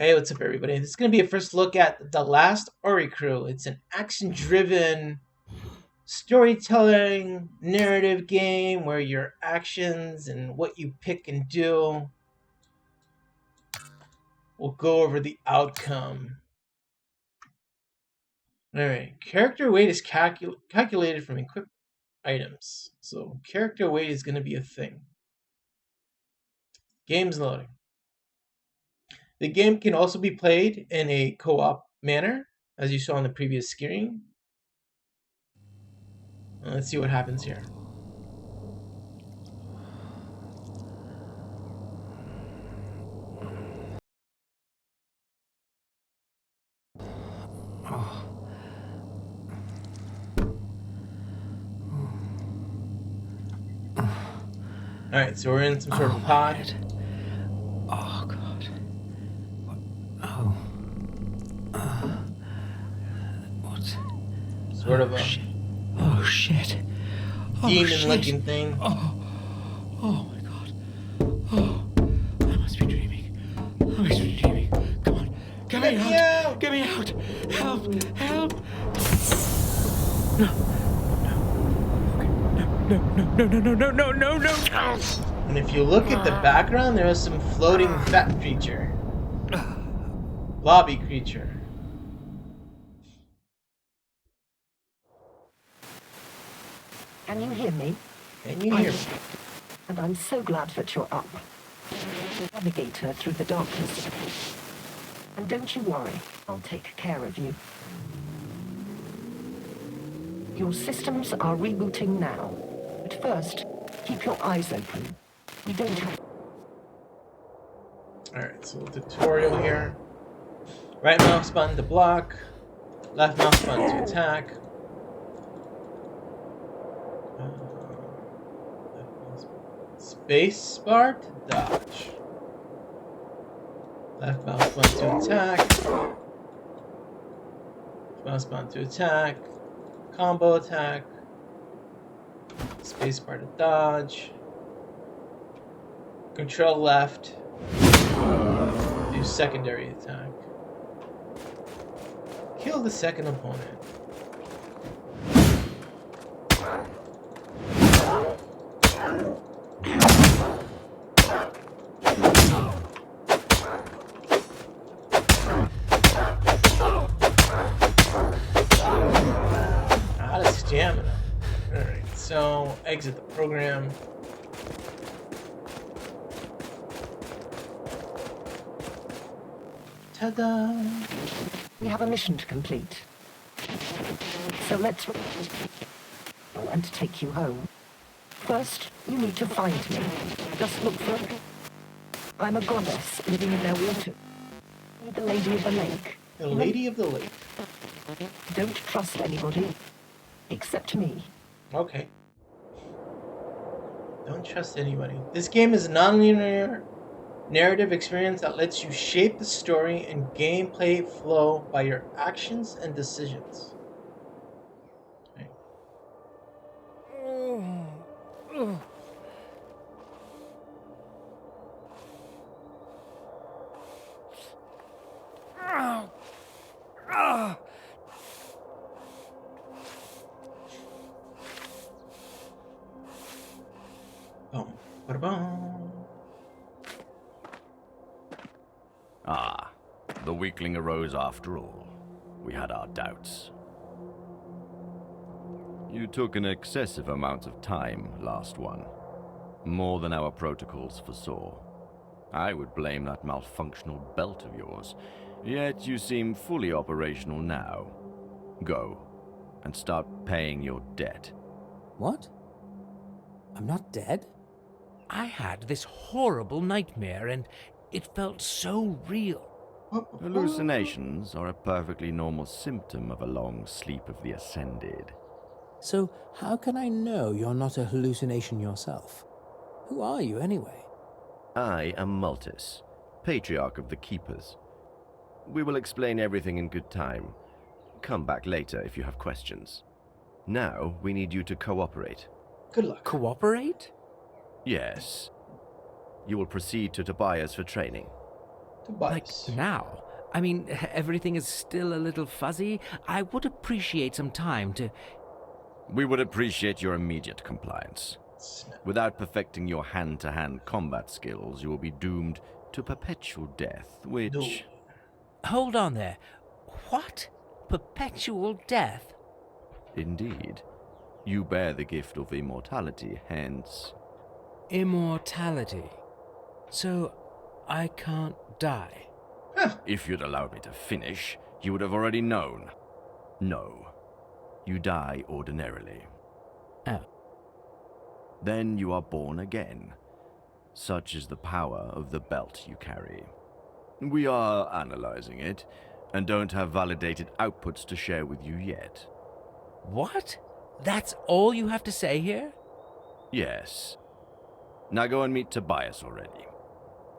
Hey, what's up, everybody? This is going to be a first look at The Last Oricru. It's an action-driven storytelling narrative game where your actions and what you pick and do will go over the outcome. Alright, character weight is calculated from equipped items. So character weight is going to be a thing. Game's loading. The game can also be played in a co-op manner, as you saw on the previous screen. Let's see what happens here. Alright, so we're in some sort of pod. Head. Oh, God. Oh. What? Sort of a shit. Oh, shit. demon-looking thing. Oh my God. Oh, I must be dreaming. I must be dreaming. Come on. Get me out. Get me out. Help. Help. No. No. And if you look at the background, there is some floating fat creature. Blobby creature. Can you hear me? Can you hear me? And I'm so glad that you're up. Navigator through the darkness. And don't you worry, I'll take care of you. Your systems are rebooting now. But first, keep your eyes open. We don't have... Alright, so tutorial here. Right mouse button to block. Left mouse button to attack. Space bar to dodge. Left mouse button to attack. Mouse button to attack. Combo attack. Space bar to dodge. Control left. Do secondary attack. Kill the second opponent. Out of stamina. Alright, so exit the program. Ta-da! We have a mission to complete. So let's... and take you home. First, you need to find me. Just look for... I'm a goddess living in their water. The Lady of the Lake. The Lady of the Lake. Don't trust anybody. Except me. Okay. Don't trust anybody. This game is a non-linear narrative experience that lets you shape the story and gameplay flow by your actions and decisions. Okay. Boom. Ba-da-boom. Ah, the weakling arose after all. We had our doubts. You took an excessive amount of time, last one. More than our protocols foresaw. I would blame that malfunctional belt of yours, yet you seem fully operational now. Go, and start paying your debt. What? I'm not dead? I had this horrible nightmare, and it felt so real. Hallucinations are a perfectly normal symptom of a long sleep of the ascended. So how can I know you're not a hallucination yourself? Who are you, anyway? I am Multis, Patriarch of the Keepers. We will explain everything in good time. Come back later if you have questions. Now we need you to cooperate. Good luck. Cooperate? Yes. You will proceed to Tobias for training. Like Tobias. now. I mean, everything is still a little fuzzy. I would appreciate some time to... We would appreciate your immediate compliance. Snap. Without perfecting your hand-to-hand combat skills, you will be doomed to perpetual death, which... No. Hold on there. What? Perpetual death? Indeed. You bear the gift of immortality, hence... Immortality. So, I can't die. If you'd allowed me to finish, you would have already known. No. You die ordinarily. Oh. Then you are born again. Such is the power of the belt you carry. We are analyzing it, and don't have validated outputs to share with you yet. What? That's all you have to say here? Yes. Now go and meet Tobias already.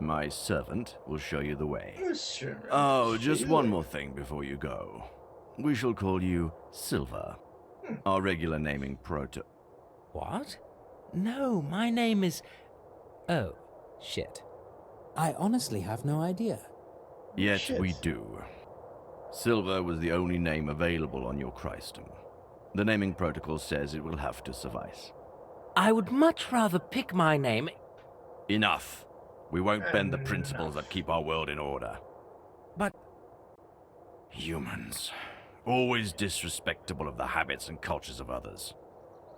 My servant will show you the way. Sure. Oh, just one more thing before you go. We shall call you Silver. Our regular naming proto... What? No, my name is... Oh, shit. I honestly have no idea. Yet Shit. we do. Silver was the only name available on your Christum. The naming protocol says it will have to suffice. I would much rather pick my name... Enough. We won't bend the principles that keep our world in order. But... Humans. Always disrespectable of the habits and cultures of others.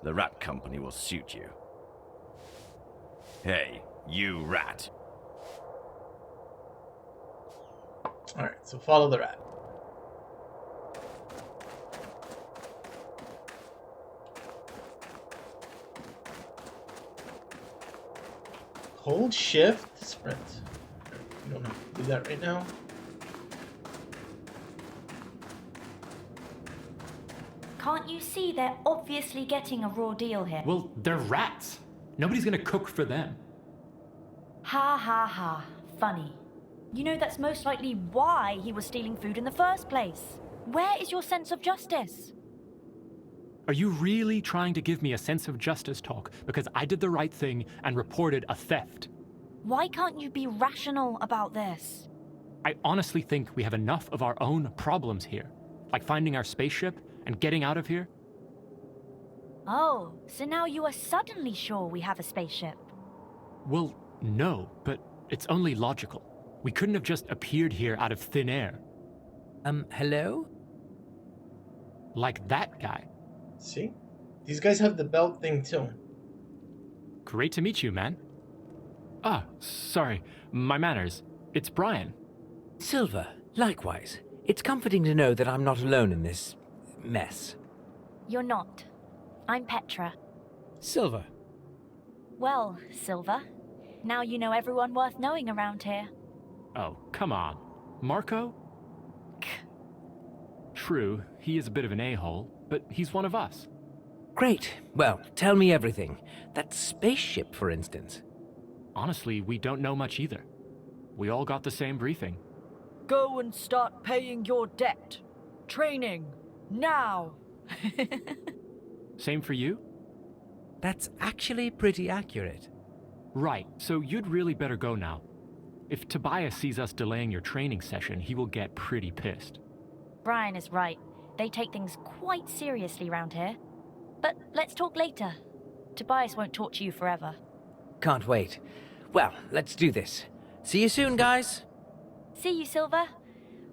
The rat company will suit you. Hey, you rat. Alright, so follow the rat. Hold shift to sprint. We don't have to do that right now. Can't you see they're obviously getting a raw deal here? Well, they're rats. Nobody's gonna cook for them. Ha ha ha. Funny. You know that's most likely why he was stealing food in the first place. Where is your sense of justice? Are you really trying to give me a sense of justice talk because I did the right thing and reported a theft? Why can't you be rational about this? I honestly think we have enough of our own problems here, like finding our spaceship and getting out of here. Oh, so now you are suddenly sure we have a spaceship. Well, no, but it's only logical. We couldn't have just appeared here out of thin air. Hello? Like that guy. See? These guys have the belt thing too. Great to meet you, man. Ah, sorry, my manners. It's Brian. Silver, likewise. It's comforting to know that I'm not alone in this... mess. You're not. I'm Petra. Silver. Well, Silver, now you know everyone worth knowing around here. Oh, come on. Marco? True, he is a bit of an a-hole, but he's one of us. Great. Well, tell me everything. That spaceship, for instance. Honestly, we don't know much either. We all got the same briefing. Go and start paying your debt. Training. Now. Same for you? That's actually pretty accurate. Right, so you'd really better go now. If Tobias sees us delaying your training session, he will get pretty pissed. Brian is right. They take things quite seriously round here. But let's talk later. Tobias won't torture you forever. Can't wait. Well, let's do this. See you soon, guys. See you, Silver.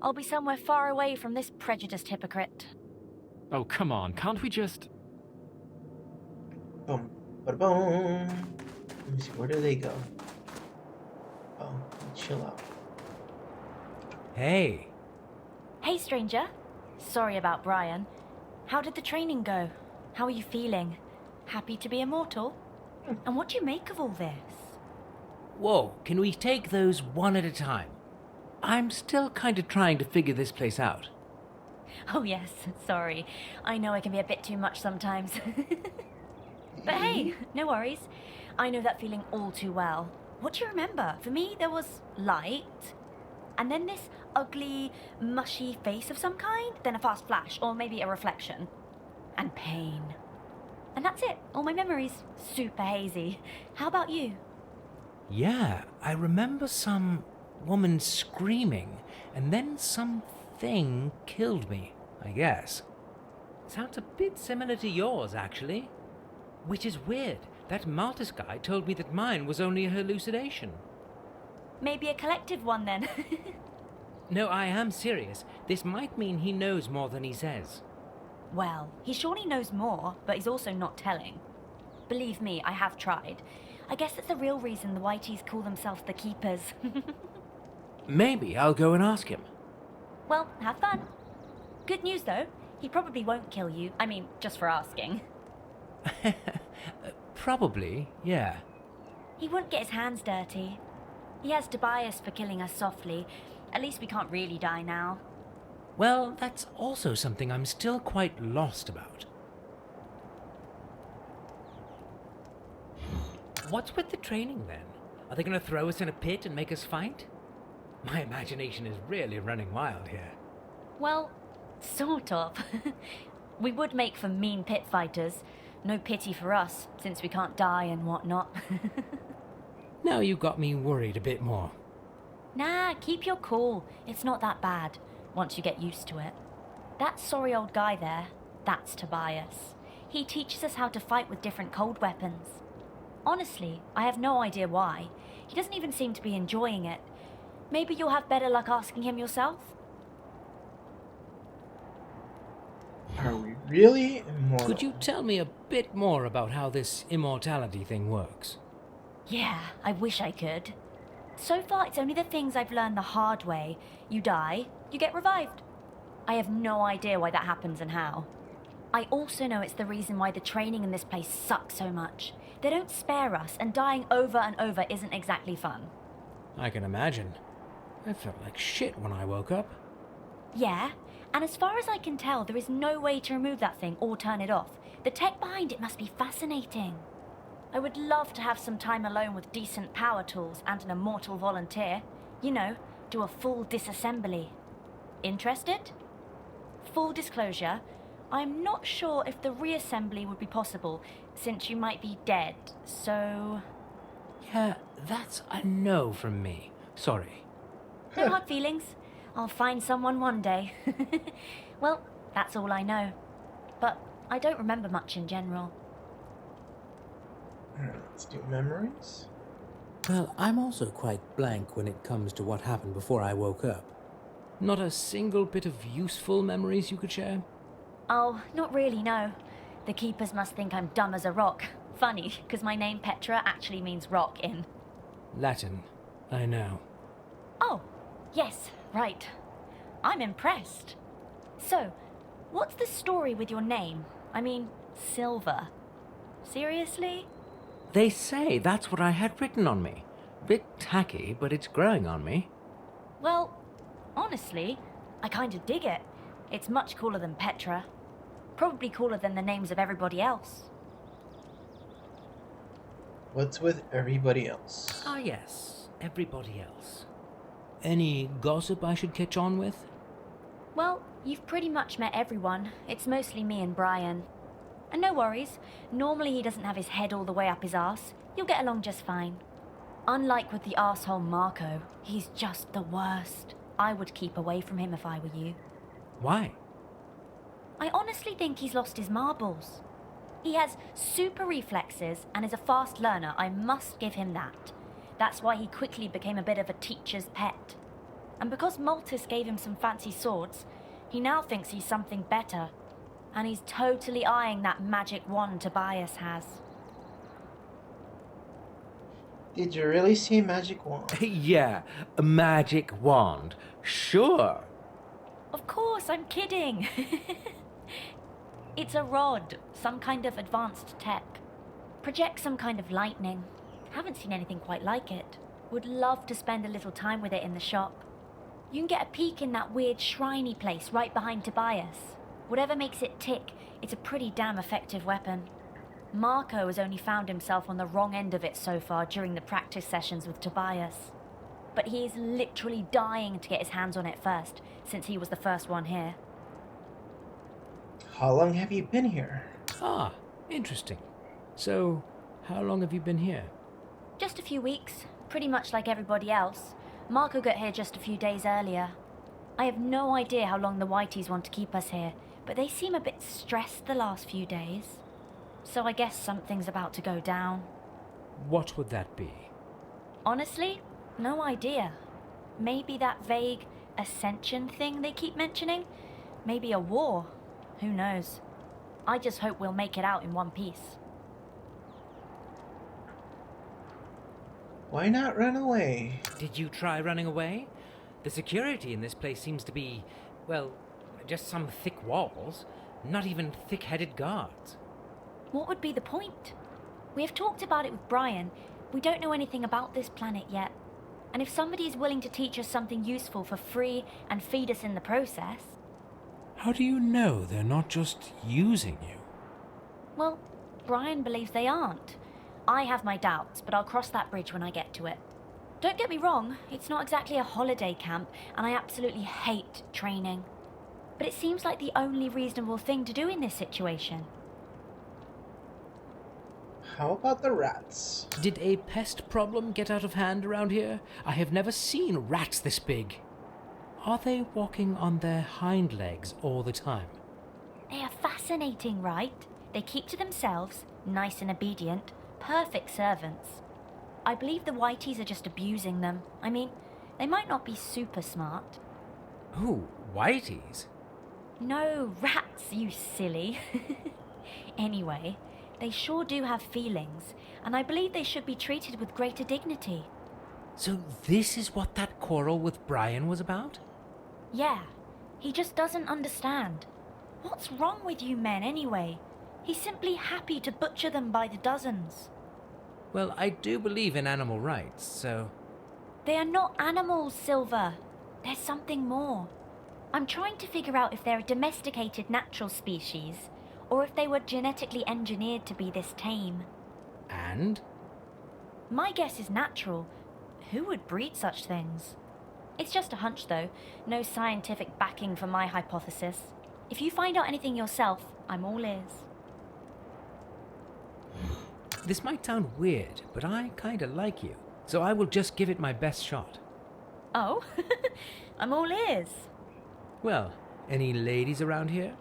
I'll be somewhere far away from this prejudiced hypocrite. Oh, come on, can't we just... Boom. Ba-da-boom. Let me see, where do they go? Oh, chill out. Hey. Hey, stranger. Sorry about Brian. How did the training go? How are you feeling? Happy to be immortal? And what do you make of all this? Whoa, can we take those one at a time? I'm still kind of trying to figure this place out. Oh yes, sorry. I know I can be a bit too much sometimes. But hey, no worries. I know that feeling all too well. What do you remember? For me, there was light, and then this ugly, mushy face of some kind, then a fast flash, or maybe a reflection. And pain. And that's it. All my memories. Super hazy. How about you? Yeah, I remember some woman screaming, and then something killed me, I guess. Sounds a bit similar to yours, actually. Which is weird. That Maltus guy told me that mine was only a hallucination. Maybe a collective one then. No, I am serious. This might mean he knows more than he says. Well, he surely knows more, but he's also not telling. Believe me, I have tried. I guess that's the real reason the Whiteys call themselves the Keepers. Maybe I'll go and ask him. Well, have fun. Good news though, he probably won't kill you. I mean, just for asking. Probably, yeah. He wouldn't get his hands dirty. He has Tobias for killing us softly. At least we can't really die now. Well, that's also something I'm still quite lost about. What's with the training then? Are they going to throw us in a pit and make us fight? My imagination is really running wild here. Well, sort of. We would make for mean pit fighters. No pity for us, since we can't die and whatnot. Now you got me worried a bit more. Nah, keep your cool. It's not that bad, once you get used to it. That sorry old guy there, that's Tobias. He teaches us how to fight with different cold weapons. Honestly, I have no idea why. He doesn't even seem to be enjoying it. Maybe you'll have better luck asking him yourself? Are we really immortal? Could you tell me a bit more about how this immortality thing works? Yeah, I wish I could. So far, it's only the things I've learned the hard way. You die, you get revived. I have no idea why that happens and how. I also know it's the reason why the training in this place sucks so much. They don't spare us, and dying over and over isn't exactly fun. I can imagine. I felt like shit when I woke up. Yeah, and as far as I can tell, there is no way to remove that thing or turn it off. The tech behind it must be fascinating. I would love to have some time alone with decent power tools and an immortal volunteer. You know, do a full disassembly. Interested? Full disclosure, I'm not sure if the reassembly would be possible, since you might be dead, so... Yeah, that's a no from me. Sorry. No hard feelings. I'll find someone one day. Well, that's all I know. But I don't remember much in general. Let's do memories. Well, I'm also quite blank when it comes to what happened before I woke up. Not a single bit of useful memories you could share? Oh, not really, no. The Keepers must think I'm dumb as a rock. Funny, because my name Petra actually means rock in Latin, I know. Oh, yes, right. I'm impressed. So, what's the story with your name? I mean, Silver. Seriously? They say that's what I had written on me. Bit tacky, but it's growing on me. Well, honestly, I kind of dig it. It's much cooler than Petra. Probably cooler than the names of everybody else. What's with everybody else? Ah, yes, everybody else. Any gossip I should catch on with? Well, you've pretty much met everyone. It's mostly me and Brian. And no worries, normally he doesn't have his head all the way up his arse. You'll get along just fine. Unlike with the arsehole Marco, he's just the worst. I would keep away from him if I were you. Why? I honestly think he's lost his marbles. He has super reflexes and is a fast learner, I must give him that. That's why he quickly became a bit of a teacher's pet. And because Maltus gave him some fancy swords, he now thinks he's something better. And he's totally eyeing that magic wand Tobias has. Did you really say magic wand? Yeah, a magic wand. Sure. Of course, I'm kidding. It's a rod, some kind of advanced tech. Projects some kind of lightning. Haven't seen anything quite like it. Would love to spend a little time with it in the shop. You can get a peek in that weird shriny place right behind Tobias. Whatever makes it tick, it's a pretty damn effective weapon. Marco has only found himself on the wrong end of it so far during the practice sessions with Tobias. But he is literally dying to get his hands on it first, since he was the first one here. How long have you been here? Ah, interesting. So, how long have you been here? Just a few weeks, pretty much like everybody else. Marco got here just a few days earlier. I have no idea how long the Whiteys want to keep us here, but they seem a bit stressed the last few days. So I guess something's about to go down. What would that be? Honestly, no idea. Maybe that vague ascension thing they keep mentioning? Maybe a war? Who knows? I just hope we'll make it out in one piece. Why not run away? Did you try running away? The security in this place seems to be, well, just some thick walls, not even thick-headed guards. What would be the point? We have talked about it with Brian. We don't know anything about this planet yet. And if somebody is willing to teach us something useful for free and feed us in the process... How do you know they're not just using you? Well, Brian believes they aren't. I have my doubts, but I'll cross that bridge when I get to it. Don't get me wrong, it's not exactly a holiday camp, and I absolutely hate training. But it seems like the only reasonable thing to do in this situation. How about the rats? Did a pest problem get out of hand around here? I have never seen rats this big. Are they walking on their hind legs all the time? They are fascinating, right? They keep to themselves, nice and obedient, perfect servants. I believe the Whiteys are just abusing them. I mean, they might not be super smart. Ooh, Whiteys? No, rats, you silly. Anyway, they sure do have feelings, and I believe they should be treated with greater dignity. So this is what that quarrel with Brian was about? Yeah, he just doesn't understand. What's wrong with you men anyway? He's simply happy to butcher them by the dozens. Well, I do believe in animal rights, so... They are not animals, Silver. There's something more. I'm trying to figure out if they're a domesticated natural species, or if they were genetically engineered to be this tame. And? My guess is natural. Who would breed such things? It's just a hunch, though. No scientific backing for my hypothesis. If you find out anything yourself, I'm all ears. This might sound weird, but I kinda like you, so I will just give it my best shot. Oh? I'm all ears. Well, any ladies around here?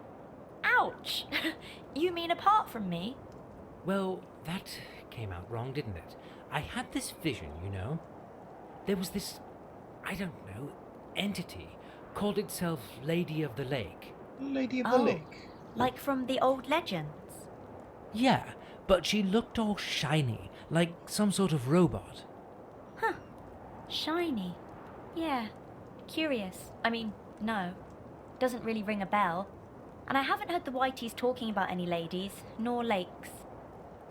Ouch! You mean apart from me? Well, that came out wrong, didn't it? I had this vision, you know. There was this, I don't know, entity, called itself Lady of the Lake. Lady of the Lake. Like from the old legends? Yeah, but she looked all shiny, like some sort of robot. Huh. Shiny. Yeah. Curious. I mean, no. Doesn't really ring a bell. And I haven't heard the Whiteys talking about any ladies, nor lakes.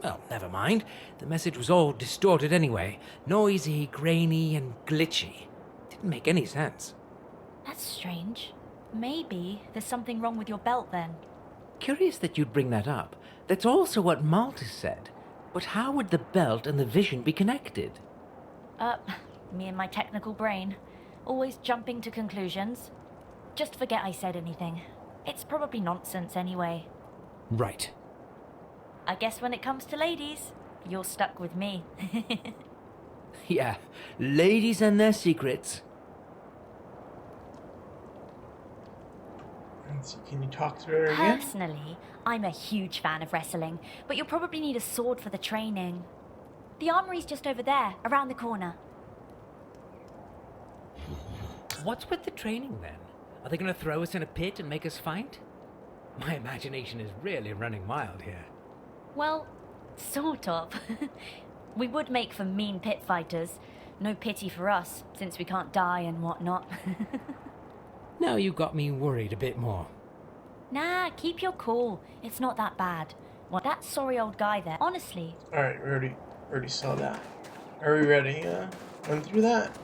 Well, never mind. The message was all distorted anyway. Noisy, grainy, and glitchy. Didn't make any sense. That's strange. Maybe there's something wrong with your belt then. Curious that you'd bring that up. That's also what Maltus said. But how would the belt and the vision be connected? Me and my technical brain. Always jumping to conclusions. Just forget I said anything. It's probably nonsense anyway. Right. I guess when it comes to ladies, you're stuck with me. Yeah, ladies and their secrets. So can you talk through it again? Personally, I'm a huge fan of wrestling, but you'll probably need a sword for the training. The armory's just over there, around the corner. What's with the training then? Are they going to throw us in a pit and make us fight? My imagination is really running wild here. Well, sort of. We would make for mean pit fighters. No pity for us, since we can't die and whatnot. Now you got me worried a bit more. Nah, keep your cool. It's not that bad. Well, that sorry old guy there, honestly. Alright, we already saw that. Are we ready? Run through that?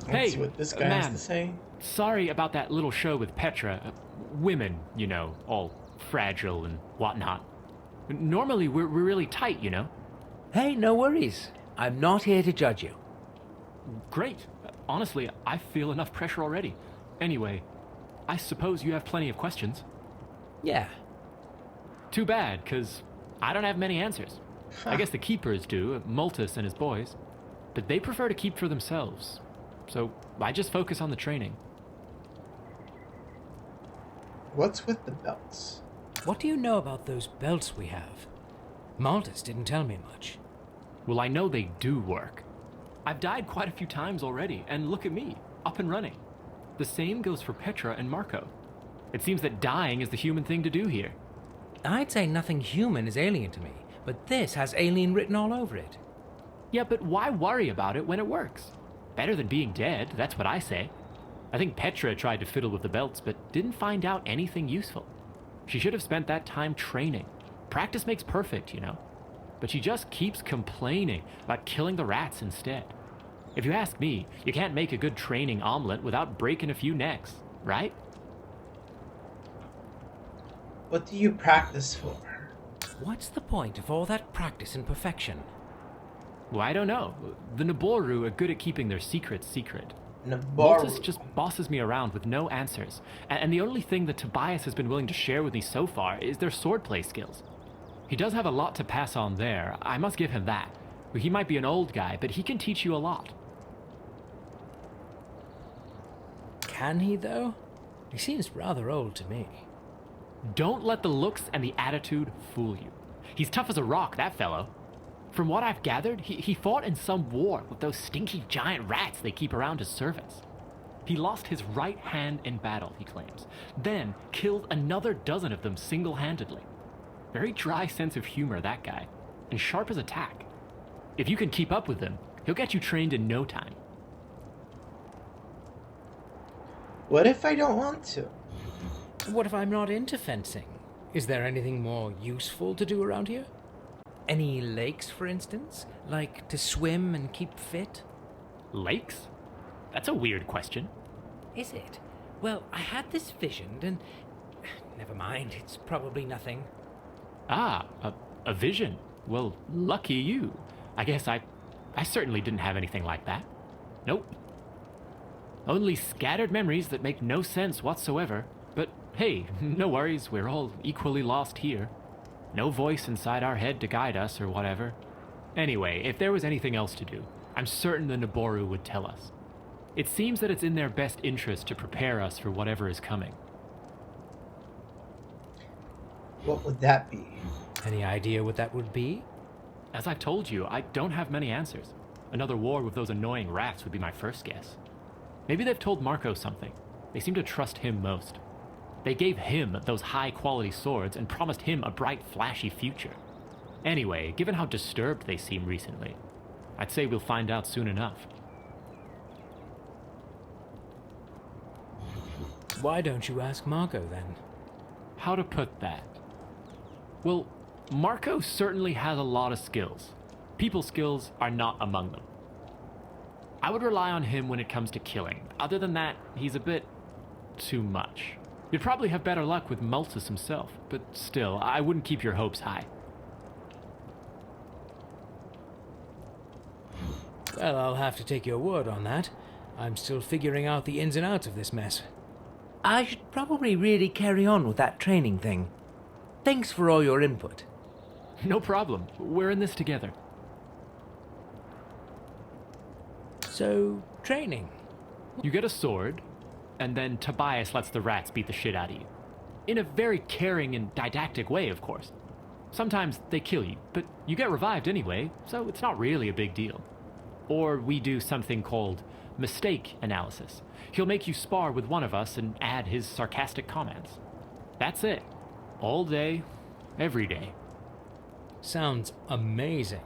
Let's Hey, see what this guy has man. to say. Sorry about that little show with Petra. Women, you know, all fragile and whatnot. Normally, we're really tight, you know? Hey, no worries. I'm not here to judge you. Great. Honestly, I feel enough pressure already. Anyway, I suppose you have plenty of questions. Yeah. Too bad, because I don't have many answers. I guess the keepers do, Multus and his boys. But they prefer to keep for themselves. So I just focus on the training. What's with the belts? What do you know about those belts we have? Maltus didn't tell me much. Well, I know they do work. I've died quite a few times already, and look at me, up and running. The same goes for Petra and Marco. It seems that dying is the human thing to do here. I'd say nothing human is alien to me, but this has alien written all over it. Yeah, but why worry about it when it works? Better than being dead, that's what I say. I think Petra tried to fiddle with the belts, but didn't find out anything useful. She should have spent that time training. Practice makes perfect, you know. But she just keeps complaining about killing the rats instead. If you ask me, you can't make a good training omelet without breaking a few necks, right? What do you practice for? What's the point of all that practice and perfection? Well, I don't know. The Naboru are good at keeping their secrets secret. Naboru. Multus just bosses me around with no answers, and the only thing that Tobias has been willing to share with me so far is their swordplay skills. He does have a lot to pass on there, I must give him that. He might be an old guy, but he can teach you a lot. Can he, though? He seems rather old to me. Don't let the looks and the attitude fool you. He's tough as a rock, that fellow. From what I've gathered, he fought in some war with those stinky giant rats they keep around his servants. He lost his right hand in battle, he claims, then killed another dozen of them single-handedly. Very dry sense of humor, that guy, and sharp as a tack. If you can keep up with him, he'll get you trained in no time. What if I don't want to? What if I'm not into fencing? Is there anything more useful to do around here? Any lakes, for instance? Like to swim and keep fit? Lakes? That's a weird question. Is it? Well, I had this vision and... Never mind, it's probably nothing. Ah, a vision. Well, lucky you. I guess I certainly didn't have anything like that. Nope. Only scattered memories that make no sense whatsoever. But hey, no worries, we're all equally lost here. No voice inside our head to guide us or whatever. Anyway, if there was anything else to do, I'm certain the Naboru would tell us. It seems that it's in their best interest to prepare us for whatever is coming. What would that be? Any idea what that would be? As I've told you, I don't have many answers. Another war with those annoying rats would be my first guess. Maybe they've told Marco something. They seem to trust him most. They gave him those high-quality swords and promised him a bright, flashy future. Anyway, given how disturbed they seem recently, I'd say we'll find out soon enough. Why don't you ask Marco, then? How to put that? Well, Marco certainly has a lot of skills. People skills are not among them. I would rely on him when it comes to killing. Other than that, he's a bit too much. You'd probably have better luck with Multus himself, but still, I wouldn't keep your hopes high. Well, I'll have to take your word on that. I'm still figuring out the ins and outs of this mess. I should probably really carry on with that training thing. Thanks for all your input. No problem. We're in this together. So, training. You get a sword, and then Tobias lets the rats beat the shit out of you. In a very caring and didactic way, of course. Sometimes they kill you, but you get revived anyway, so it's not really a big deal. Or we do something called mistake analysis. He'll make you spar with one of us and add his sarcastic comments. That's it. All day, every day. Sounds amazing.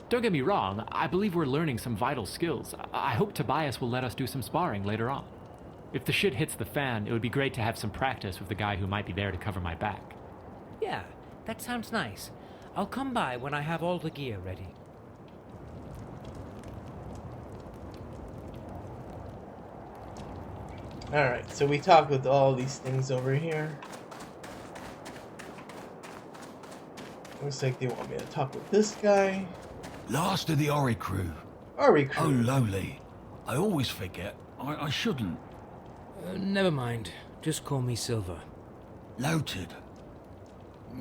Don't get me wrong, I believe we're learning some vital skills. I hope Tobias will let us do some sparring later on. If the shit hits the fan, it would be great to have some practice with the guy who might be there to cover my back. Yeah, that sounds nice. I'll come by when I have all the gear ready. Alright, so we talked with all these things over here. Looks like they want me to talk with this guy. Last of the Oricru. Armory. Oh, lowly. I always forget. I shouldn't. Never mind. Just call me Silver. Noted.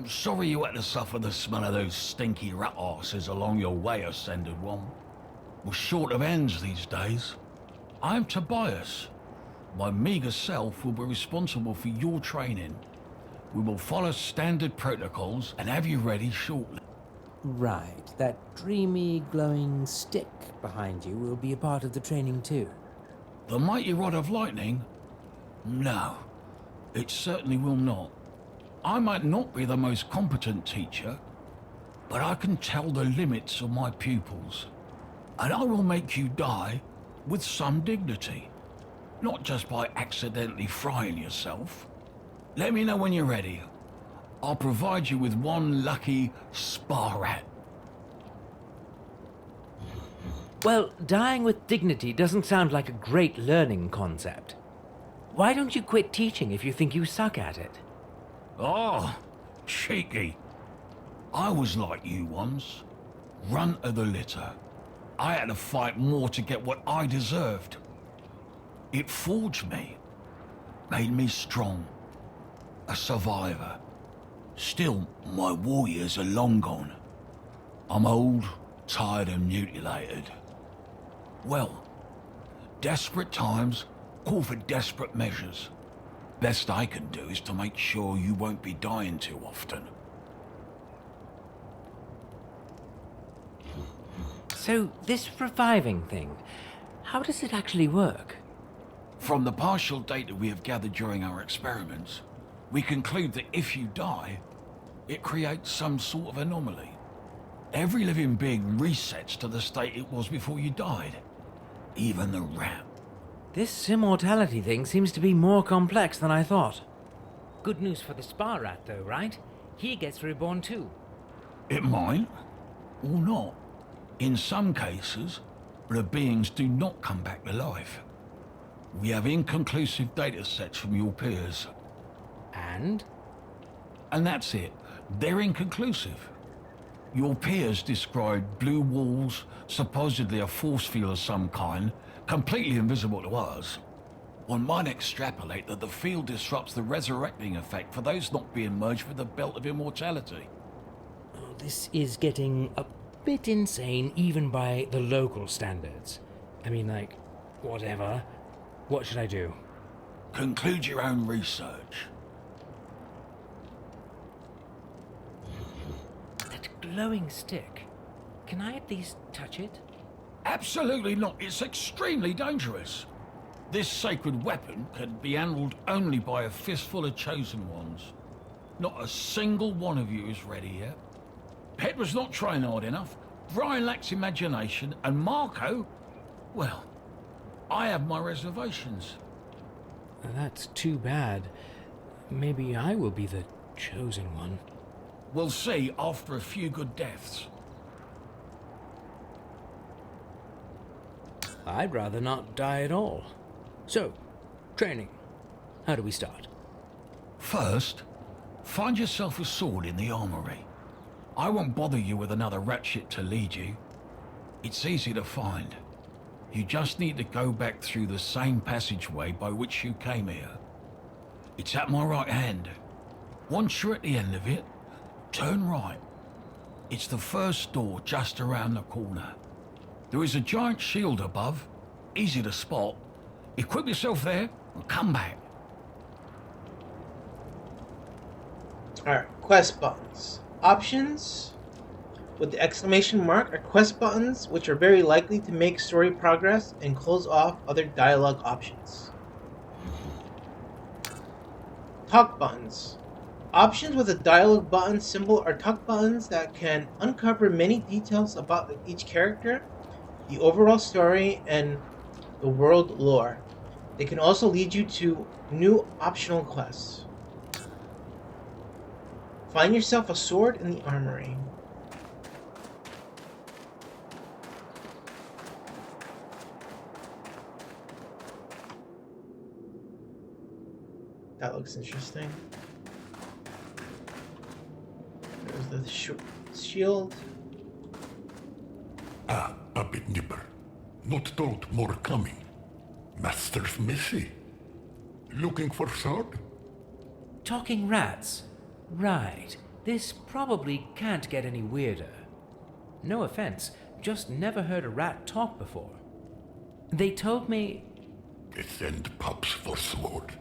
Sorry you had to suffer the smell of those stinky rat arses along your way, Ascended One. We're short of hands these days. I'm Tobias. My meagre self will be responsible for your training. We will follow standard protocols and have you ready shortly. Right, that dreamy, glowing stick behind you will be a part of the training too. The mighty rod of lightning? No, it certainly will not. I might not be the most competent teacher, but I can tell the limits of my pupils. And I will make you die with some dignity. Not just by accidentally frying yourself. Let me know when you're ready. I'll provide you with one lucky spa rat. Well, dying with dignity doesn't sound like a great learning concept. Why don't you quit teaching if you think you suck at it? Oh, cheeky. I was like you once. Runt of the litter. I had to fight more to get what I deserved. It forged me. Made me strong. A survivor. Still, my warriors are long gone. I'm old, tired and mutilated. Well, desperate times call for desperate measures. Best I can do is to make sure you won't be dying too often. So, this reviving thing, how does it actually work? From the partial data we have gathered during our experiments, we conclude that if you die, it creates some sort of anomaly. Every living being resets to the state it was before you died. Even the rat. This immortality thing seems to be more complex than I thought. Good news for the spa rat, though, right? He gets reborn too. It might, or not. In some cases, the beings do not come back to life. We have inconclusive data sets from your peers. And? And that's it. They're inconclusive. Your peers described blue walls, supposedly a force field of some kind, completely invisible to us. One might extrapolate that the field disrupts the resurrecting effect for those not being merged with the belt of immortality. Oh, this is getting a bit insane even by the local standards. I mean, like, whatever. What should I do? Conclude your own research. That glowing stick. Can I at least touch it? Absolutely not. It's extremely dangerous. This sacred weapon can be handled only by a fistful of chosen ones. Not a single one of you is ready yet. Pet was not trying hard enough. Brian lacks imagination. And Marco, well, I have my reservations. That's too bad. Maybe I will be the chosen one. We'll see after a few good deaths. I'd rather not die at all. So, training. How do we start? First, find yourself a sword in the armory. I won't bother you with another ratchet to lead you. It's easy to find. You just need to go back through the same passageway by which you came here. It's at my right hand. Once you're at the end of it, turn right. It's the first door just around the corner. There is a giant shield above, easy to spot. Equip yourself there and come back. Alright, quest buttons. Options with the exclamation mark are quest buttons which are very likely to make story progress and close off other dialogue options. Talk buttons. Options with a dialogue button symbol are talk buttons that can uncover many details about each character, the overall story, and the world lore. They can also lead you to new optional quests. Find yourself a sword in the armory. That looks interesting. There's the shield. Ah, a bit nipper. Not told more coming. Master's messy. Looking for sword? Talking rats. Right. This probably can't get any weirder. No offense, just never heard a rat talk before. They told me... They send pups for sword.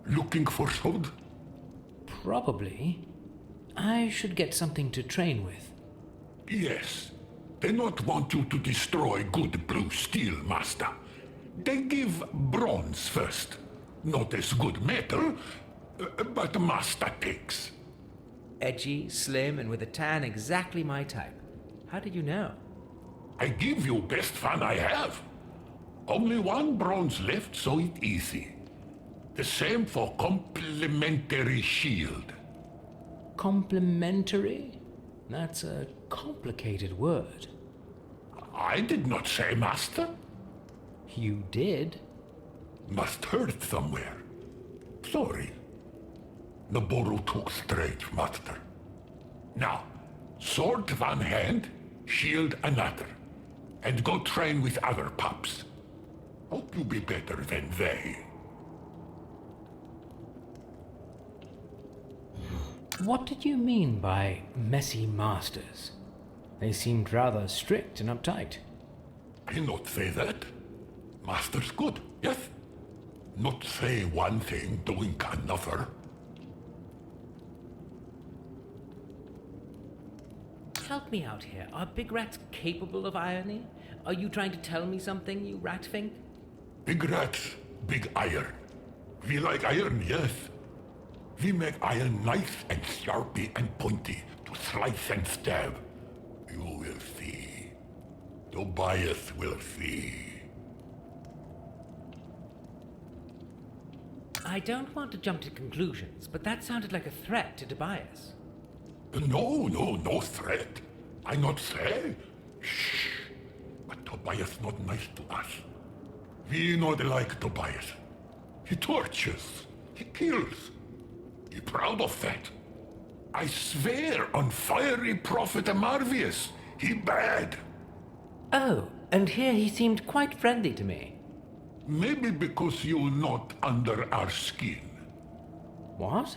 Looking for sword? Probably. I should get something to train with. Yes. They not want you to destroy good blue steel, master. They give bronze first. Not as good metal, but master takes. Edgy, slim, and with a tan exactly my type. How did you know? I give you best fun I have. Only one bronze left, so it easy. The same for complimentary shield. Complimentary? That's a complicated word. I did not say, master. You did? Must heard somewhere. Sorry. Naboru took straight, master. Now, sword one hand, shield another. And go train with other pups. Hope you be better than they. What did you mean by messy masters? They seemed rather strict and uptight. I not say that. Master's good, yes? Not say one thing, doing another. Help me out here. Are big rats capable of irony? Are you trying to tell me something, you rat fink? Big rats, big iron. We like iron, yes. We make iron nice and sharpy and pointy to slice and stab. You will see. Tobias will see. I don't want to jump to conclusions, but that sounded like a threat to Tobias. No threat. I not say. Shh. But Tobias not nice to us. We not like Tobias. He tortures. He kills. He proud of that. I swear on fiery Prophet Marvius, he bad. Oh, and here he seemed quite friendly to me. Maybe because you not under our skin. What?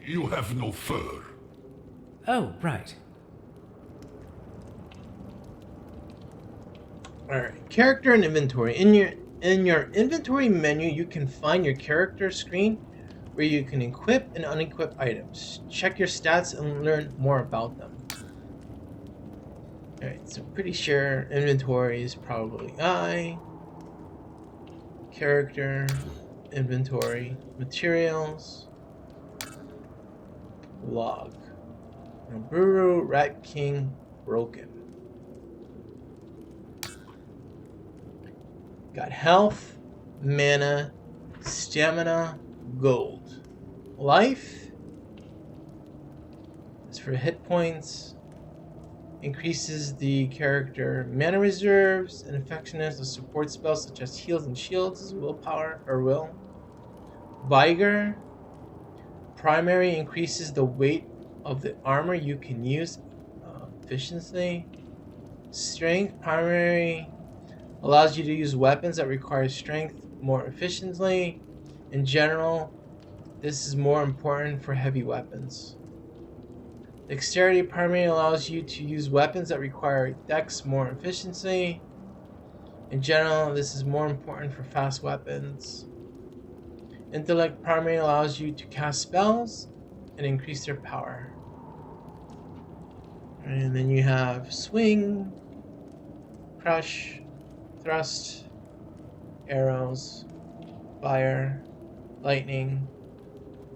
You have no fur. Oh, right. Alright, character and inventory. In your inventory menu, you can find your character screen where you can equip and unequip items. Check your stats and learn more about them. Alright, so pretty sure inventory is probably I. Character, inventory, materials, log. Naboru, Rat King, broken. Got health, mana, stamina, gold. Life is for hit points. Increases the character mana reserves and effectiveness of support spells such as heals and shields as willpower or will. Vigor. Primary increases the weight of the armor you can use efficiently. Strength. Primary allows you to use weapons that require strength more efficiently. In general, this is more important for heavy weapons. Dexterity primary allows you to use weapons that require dex more efficiency. In general, this is more important for fast weapons. Intellect primary allows you to cast spells and increase their power. And then you have swing, crush, thrust, arrows, fire, lightning,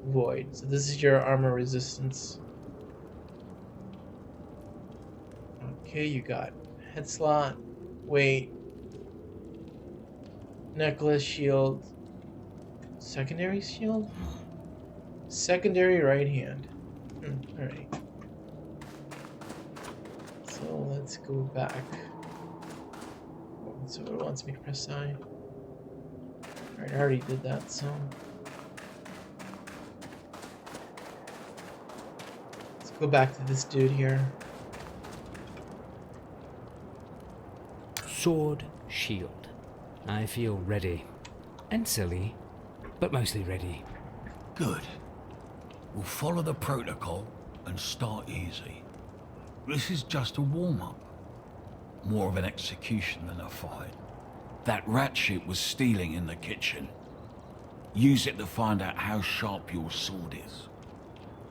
void. So this is your armor resistance. Okay, you got head slot, weight, necklace, shield, secondary shield, secondary right hand. Alright. So let's go back. So it wants me to press I. Alright, I already did that, so. Let's go back to this dude here. Sword, shield. I feel ready. And silly, but mostly ready. Good. We'll follow the protocol and start easy. This is just a warm-up. More of an execution than a fight. That rat shit was stealing in the kitchen. Use it to find out how sharp your sword is.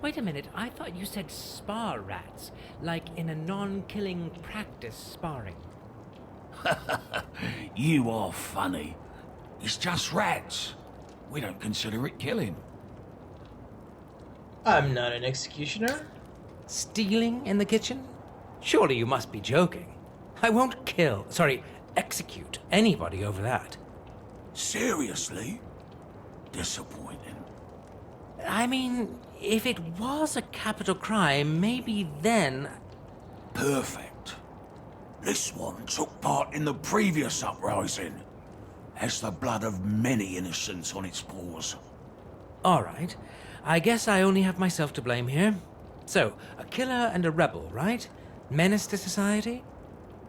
Wait a minute, I thought you said spar rats, like in a non-killing practice sparring. You are funny. It's just rats. We don't consider it killing. I'm not an executioner. Stealing in the kitchen? Surely you must be joking. I won't execute anybody over that. Seriously? Disappointing. I mean, if it was a capital crime, maybe then... Perfect. This one took part in the previous uprising. Has the blood of many innocents on its paws. All right. I guess I only have myself to blame here. So, a killer and a rebel, right? Menace to society?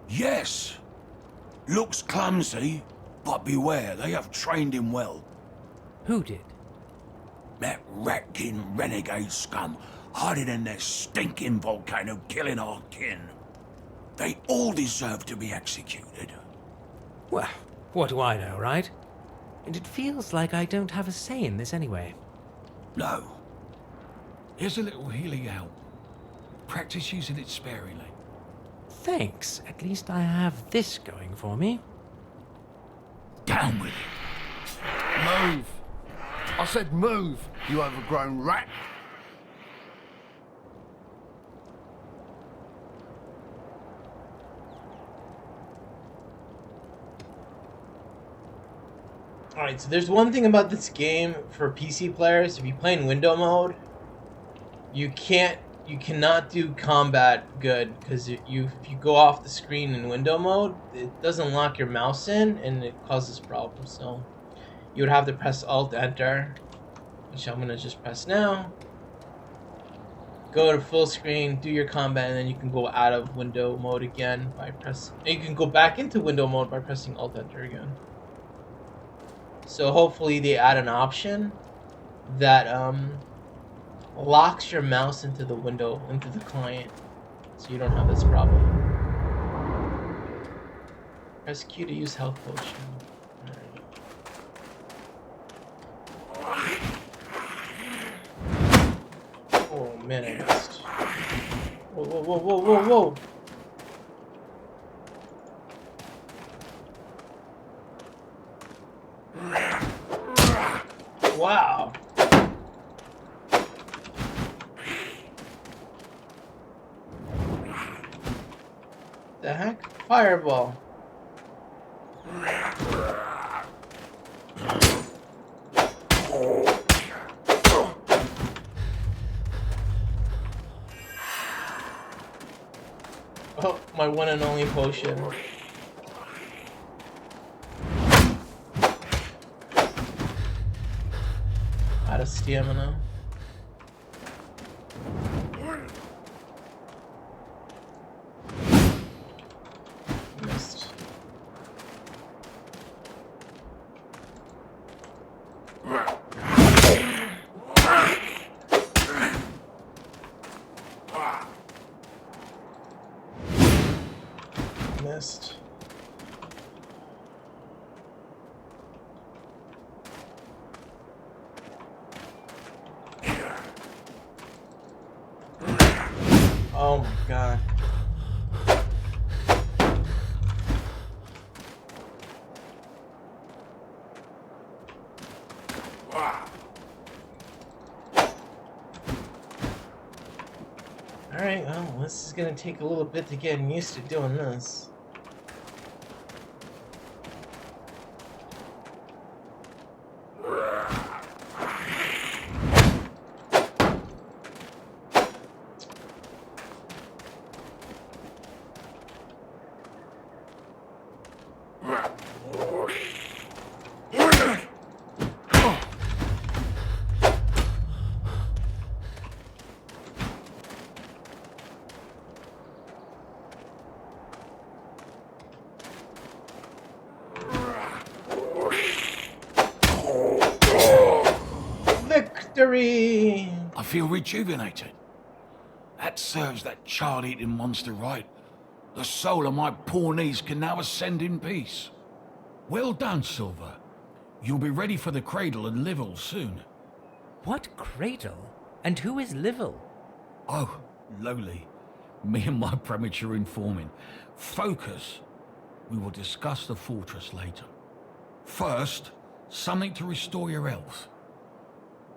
Yes. Looks clumsy, but beware, they have trained him well. Who did? That rat-kin renegade scum hiding in their stinking volcano killing our kin. They all deserve to be executed. Well, what do I know, right? And it feels like I don't have a say in this anyway. No. Here's a little healing out. Practice using it sparingly. Thanks. At least I have this going for me. Down with it. Move! I said move, you overgrown rat! Alright, so there's one thing about this game for PC players. If you play in window mode, you cannot do combat good, because if you go off the screen in window mode, it doesn't lock your mouse in and it causes problems. So you would have to press Alt Enter, which I'm gonna just press now. Go to full screen, do your combat, and then you can go out of window mode again by pressing. You can go back into window mode by pressing Alt Enter again. So hopefully they add an option that locks your mouse into the window, into the client, so you don't have this problem. Press Q to use health potion. Oh man, I missed. Whoa, whoa, whoa, whoa, whoa, whoa! Wow. The heck? Fireball. Oh, my one and only potion. Out of stamina. Missed. Missed. Oh my god. Alright, well, this is gonna take a little bit to get used to doing this. Victory! I feel rejuvenated. That serves that child-eating monster right. The soul of my poor niece can now ascend in peace. Well done, Silver. You'll be ready for the cradle and Livel soon. What cradle? And who is Livel? Oh, lowly. Me and my premature informing. Focus. We will discuss the fortress later. First, something to restore your health.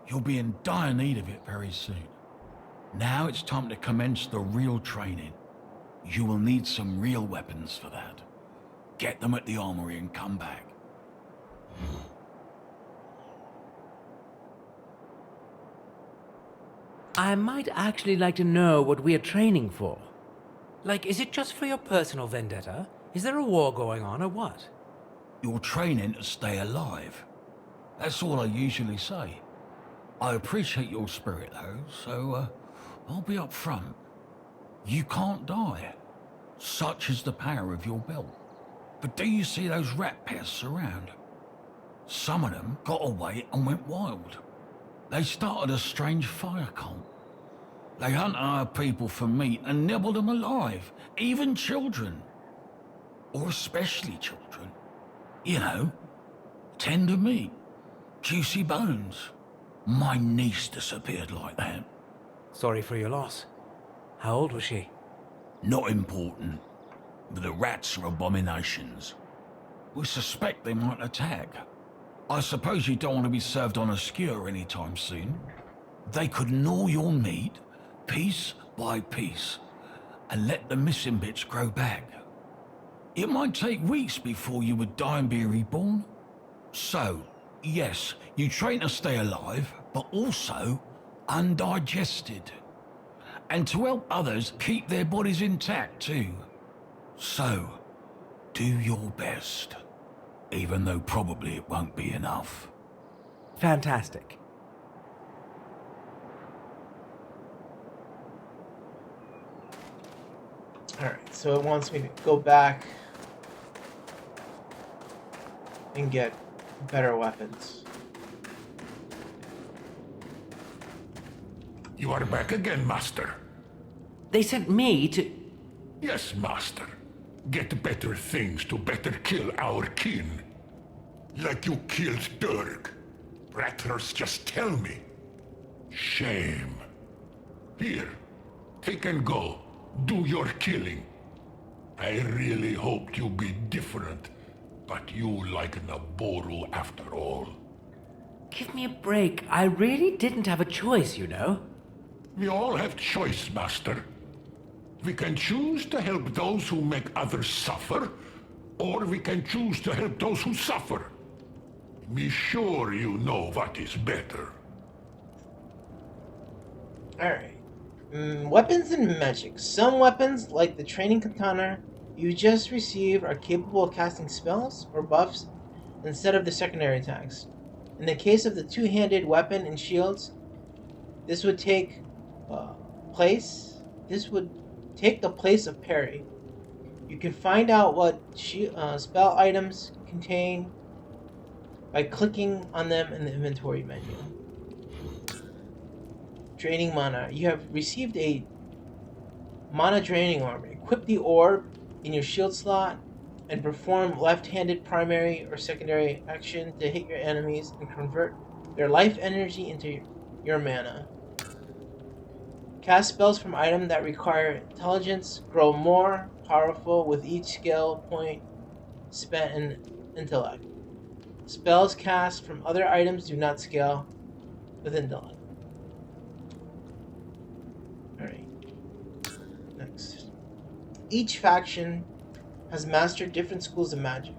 You'll be in dire need of it very soon. Now it's time to commence the real training. You will need some real weapons for that. Get them at the Armory and come back. I might actually like to know what we are training for. Like, is it just for your personal vendetta? Is there a war going on, or what? You're training to stay alive. That's all I usually say. I appreciate your spirit, though, so I'll be up front. You can't die. Such is the power of your belt. But do you see those rat pests around? Some of them got away and went wild. They started a strange fire cult. They hunt our people for meat and nibble them alive, even children. Or especially children. You know, tender meat, juicy bones. My niece disappeared like that. Sorry for your loss. How old was she? Not important, but the rats are abominations. We suspect they might attack. I suppose you don't want to be served on a skewer anytime soon. They could gnaw your meat, piece by piece, and let the missing bits grow back. It might take weeks before you would die and be reborn. So, yes, you train to stay alive, but also undigested. And to help others keep their bodies intact too. So, do your best. Even though probably it won't be enough. Fantastic. Alright, so it wants me to go back and get better weapons. You are back again, Master. They sent me to... Yes, Master. Get better things to better kill our kin. Like you killed Dirk. Rattlers just tell me. Shame. Here, take and go. Do your killing. I really hoped you'd be different, but you like Naboru after all. Give me a break. I really didn't have a choice, you know. We all have choice, Master. We can choose to help those who make others suffer, or we can choose to help those who suffer. Be sure you know what is better. Alright. Weapons and magic. Some weapons, like the training katana you just received, are capable of casting spells or buffs instead of the secondary attacks. In the case of the two-handed weapon and shields, this would take the place of parry. You can find out what spell items contain by clicking on them in the inventory menu. Draining mana. You have received a mana draining armor. Equip the orb in your shield slot and perform left-handed primary or secondary action to hit your enemies and convert their life energy into your mana. Cast spells from items that require intelligence grow more powerful with each skill point spent in intellect. Spells cast from other items do not scale with intellect. Alright. Next. Each faction has mastered different schools of magic.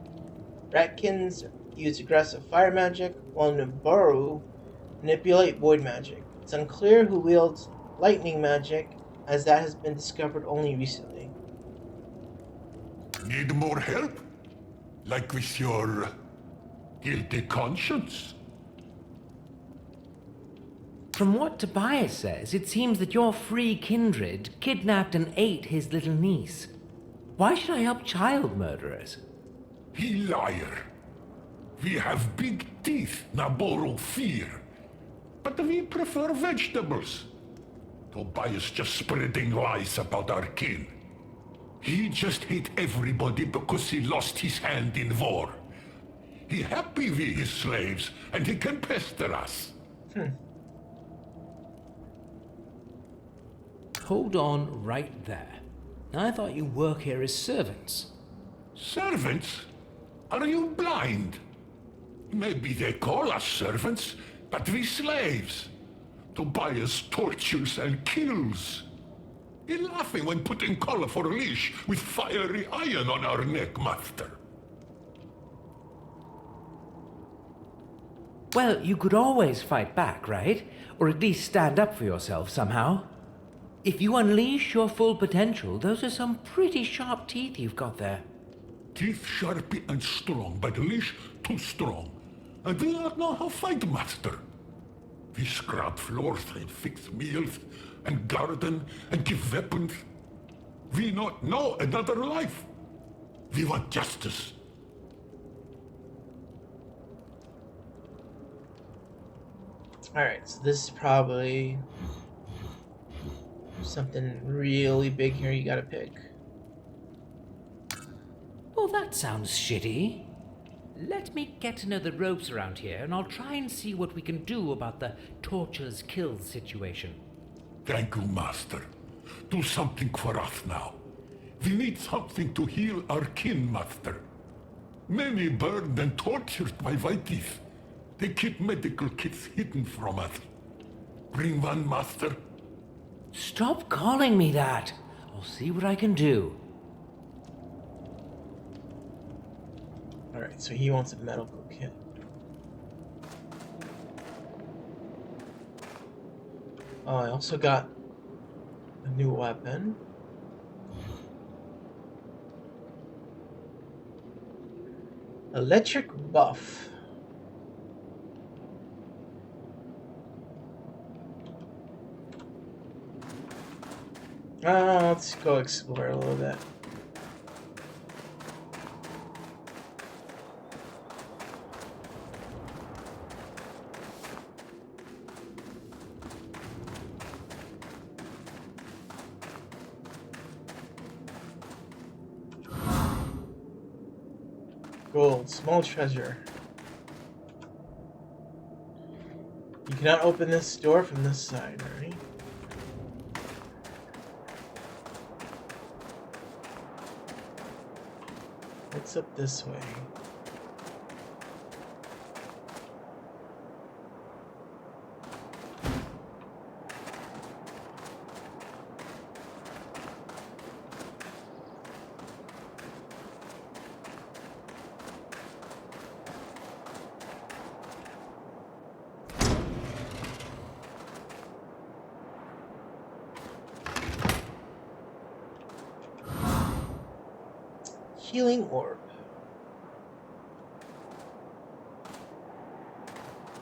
Ratkins use aggressive fire magic, while Naboru manipulate void magic. It's unclear who wields lightning magic, as that has been discovered only recently. Need more help? Like with your guilty conscience? From what Tobias says, it seems that your free kindred kidnapped and ate his little niece. Why should I help child murderers? He liar. We have big teeth, Naboru fear. but we prefer vegetables. Tobias just spreading lies about our kin. He just hate everybody because he lost his hand in war. He happy we his slaves, and he can pester us. Hold on right there. I thought you work here as servants. Servants? Are you blind? Maybe they call us servants, but we slaves. Tobias tortures and kills. He laughing when putting collar for leash with fiery iron on our neck, master. Well, you could always fight back, right? Or at least stand up for yourself somehow. If you unleash your full potential, those are some pretty sharp teeth you've got there. Teeth sharp and strong, but the leash too strong. And we don't know how fight, master. We scrub floors and fix meals and garden and give weapons. We not know another life. We want justice. Alright, so this is probably something really big here you gotta pick. Well, that sounds shitty. Let me get to know the ropes around here, and I'll try and see what we can do about the tortures kills situation. Thank you, master. Do something for us now. We need something to heal our kin, master. Many burned and tortured by whiteys. They keep medical kits hidden from us. Bring one, master. Stop calling me that. I'll see what I can do. Alright, so he wants a medical kit. Oh, I also got a new weapon. Electric buff. Let's go explore a little bit. Gold, small treasure. You cannot open this door from this side, right? What's up this way? Healing orb.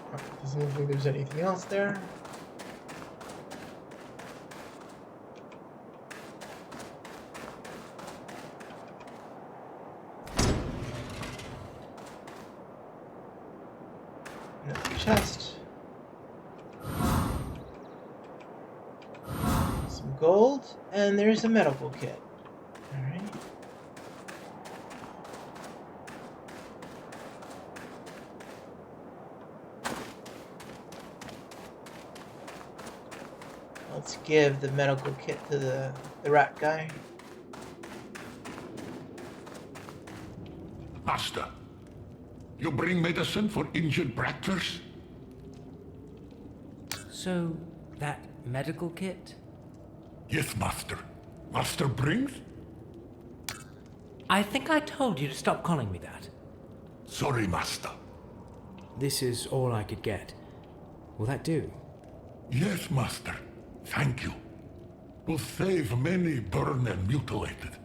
Alright, doesn't look like there's anything else there. Another chest. Some gold, and there's a medical kit. Alright. Let's give the medical kit to the rat guy. Master, you bring medicine for injured brattlers? So, that medical kit? Yes, master. Master brings? I think I told you to stop calling me that. Sorry, master. This is all I could get. Will that do? Yes, master. Thank you. Will save many burned and mutilated.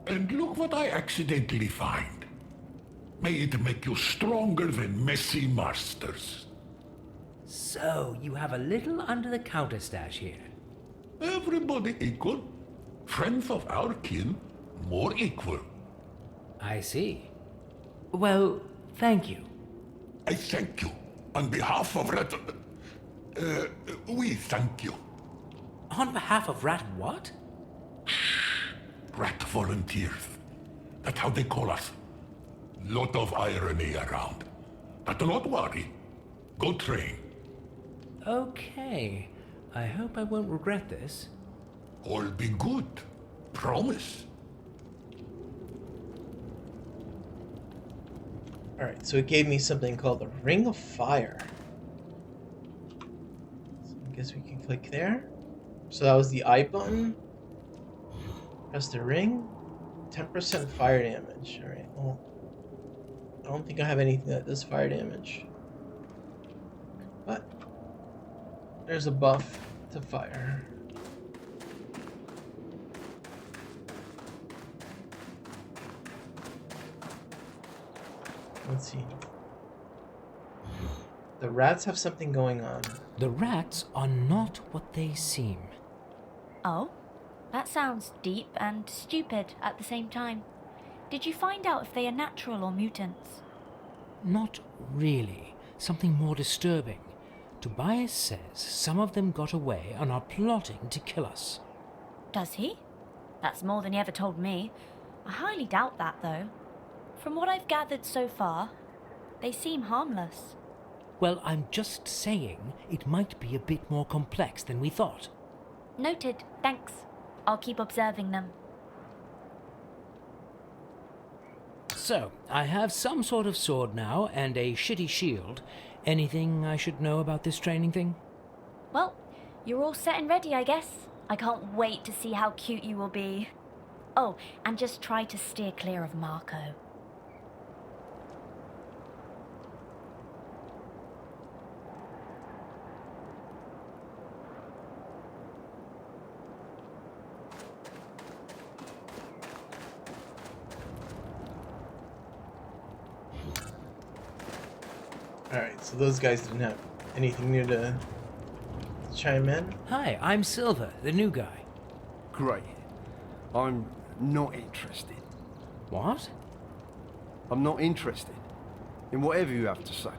And look what I accidentally find. May it make you stronger than messy masters. So, you have a little under-the-counter stash here. Everybody equal. Friends of our kin, more equal. I see. Well, thank you. I thank you on behalf of We thank you. On behalf of Rat what? Rat volunteers. That's how they call us. Lot of irony around. But do not worry. Go train. Okay. I hope I won't regret this. All be good. Promise. Alright, so it gave me something called the Ring of Fire. So I guess we can click there. So that was the I button. Press the ring. 10% fire damage. Alright, well, I don't think I have anything that does fire damage. But there's a buff to fire. Let's see. The rats have something going on. The rats are not what they seem. Oh? That sounds deep and stupid at the same time. Did you find out if they are natural or mutants? Not really. Something more disturbing. Tobias says some of them got away and are plotting to kill us. Does he? That's more than he ever told me. I highly doubt that, though. From what I've gathered so far, they seem harmless. Well, I'm just saying it might be a bit more complex than we thought. Noted. Thanks. I'll keep observing them. So, I have some sort of sword now and a shitty shield. Anything I should know about this training thing? Well, you're all set and ready, I guess. I can't wait to see how cute you will be. Oh, and just try to steer clear of Marco. Alright, so those guys didn't have anything new to chime in. Hi, I'm Silver, the new guy. Great. I'm not interested. What? I'm not interested in whatever you have to say.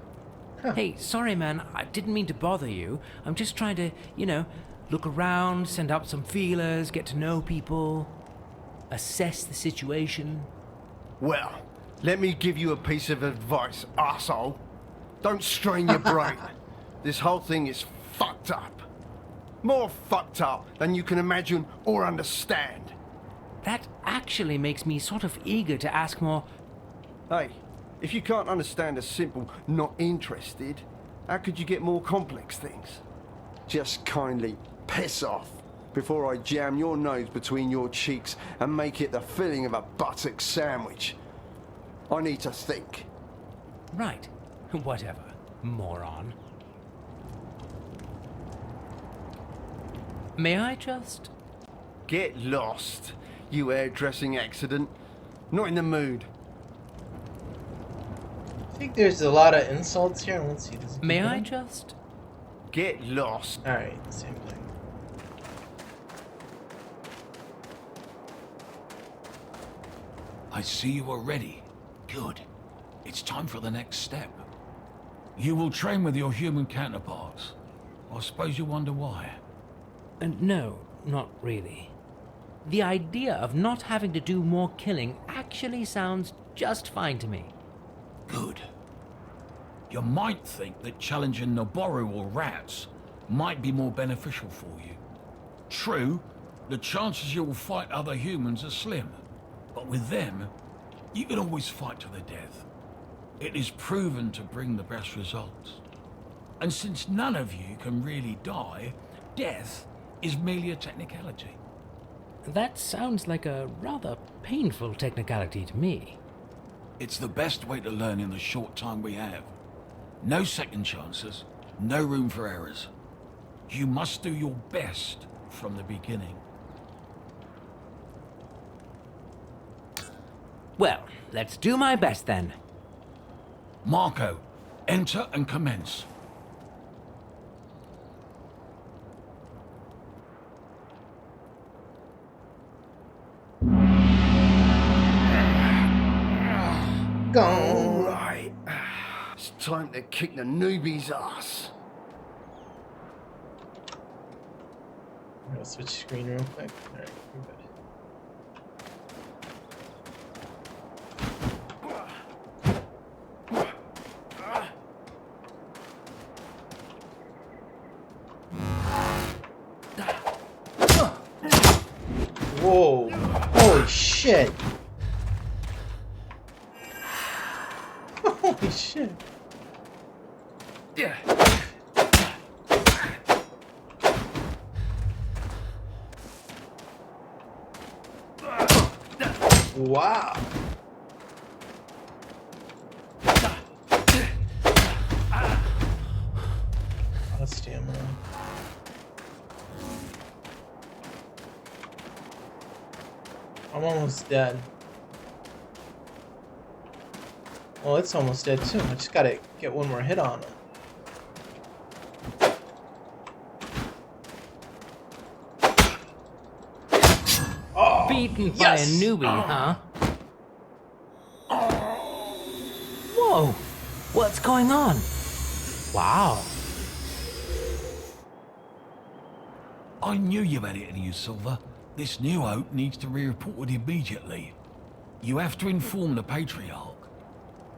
Hey, sorry man, I didn't mean to bother you. I'm just trying to, look around, send out some feelers, get to know people, assess the situation. Well, let me give you a piece of advice, arsehole. Don't strain your brain. This whole thing is fucked up. More fucked up than you can imagine or understand. That actually makes me sort of eager to ask more. Hey, if you can't understand a simple not interested, how could you get more complex things? Just kindly piss off before I jam your nose between your cheeks and make it the filling of a buttock sandwich. I need to think. Right. Whatever, moron. May I just... Get lost, you hairdressing accident. Not in the mood. I think there's a lot of insults here. Let's see. Does it May keep I going? just... Get lost. Alright, same thing. I see you are ready. Good. It's time for the next step. You will train with your human counterparts. I suppose you wonder why. No, not really. The idea of not having to do more killing actually sounds just fine to me. Good. You might think that challenging Noboru or rats might be more beneficial for you. True, the chances you will fight other humans are slim. But with them, you can always fight to the death. It is proven to bring the best results. And since none of you can really die, death is merely a technicality. That sounds like a rather painful technicality to me. It's the best way to learn in the short time we have. No second chances, no room for errors. You must do your best from the beginning. Well, let's do my best then. Marco, enter and commence. Go. Right. It's time to kick the newbie's ass. I'm gonna switch screen real quick. Alright, we're good. Whoa! Holy shit! Holy shit! Yeah. Wow! A lot of stamina. I'm almost dead. Well, it's almost dead too. I just gotta get one more hit on it. Oh, Beaten yes! by a newbie, huh? Whoa! What's going on? Wow. I knew you had it in you, Silver. This new oak needs to be reported immediately. You have to inform the Patriarch.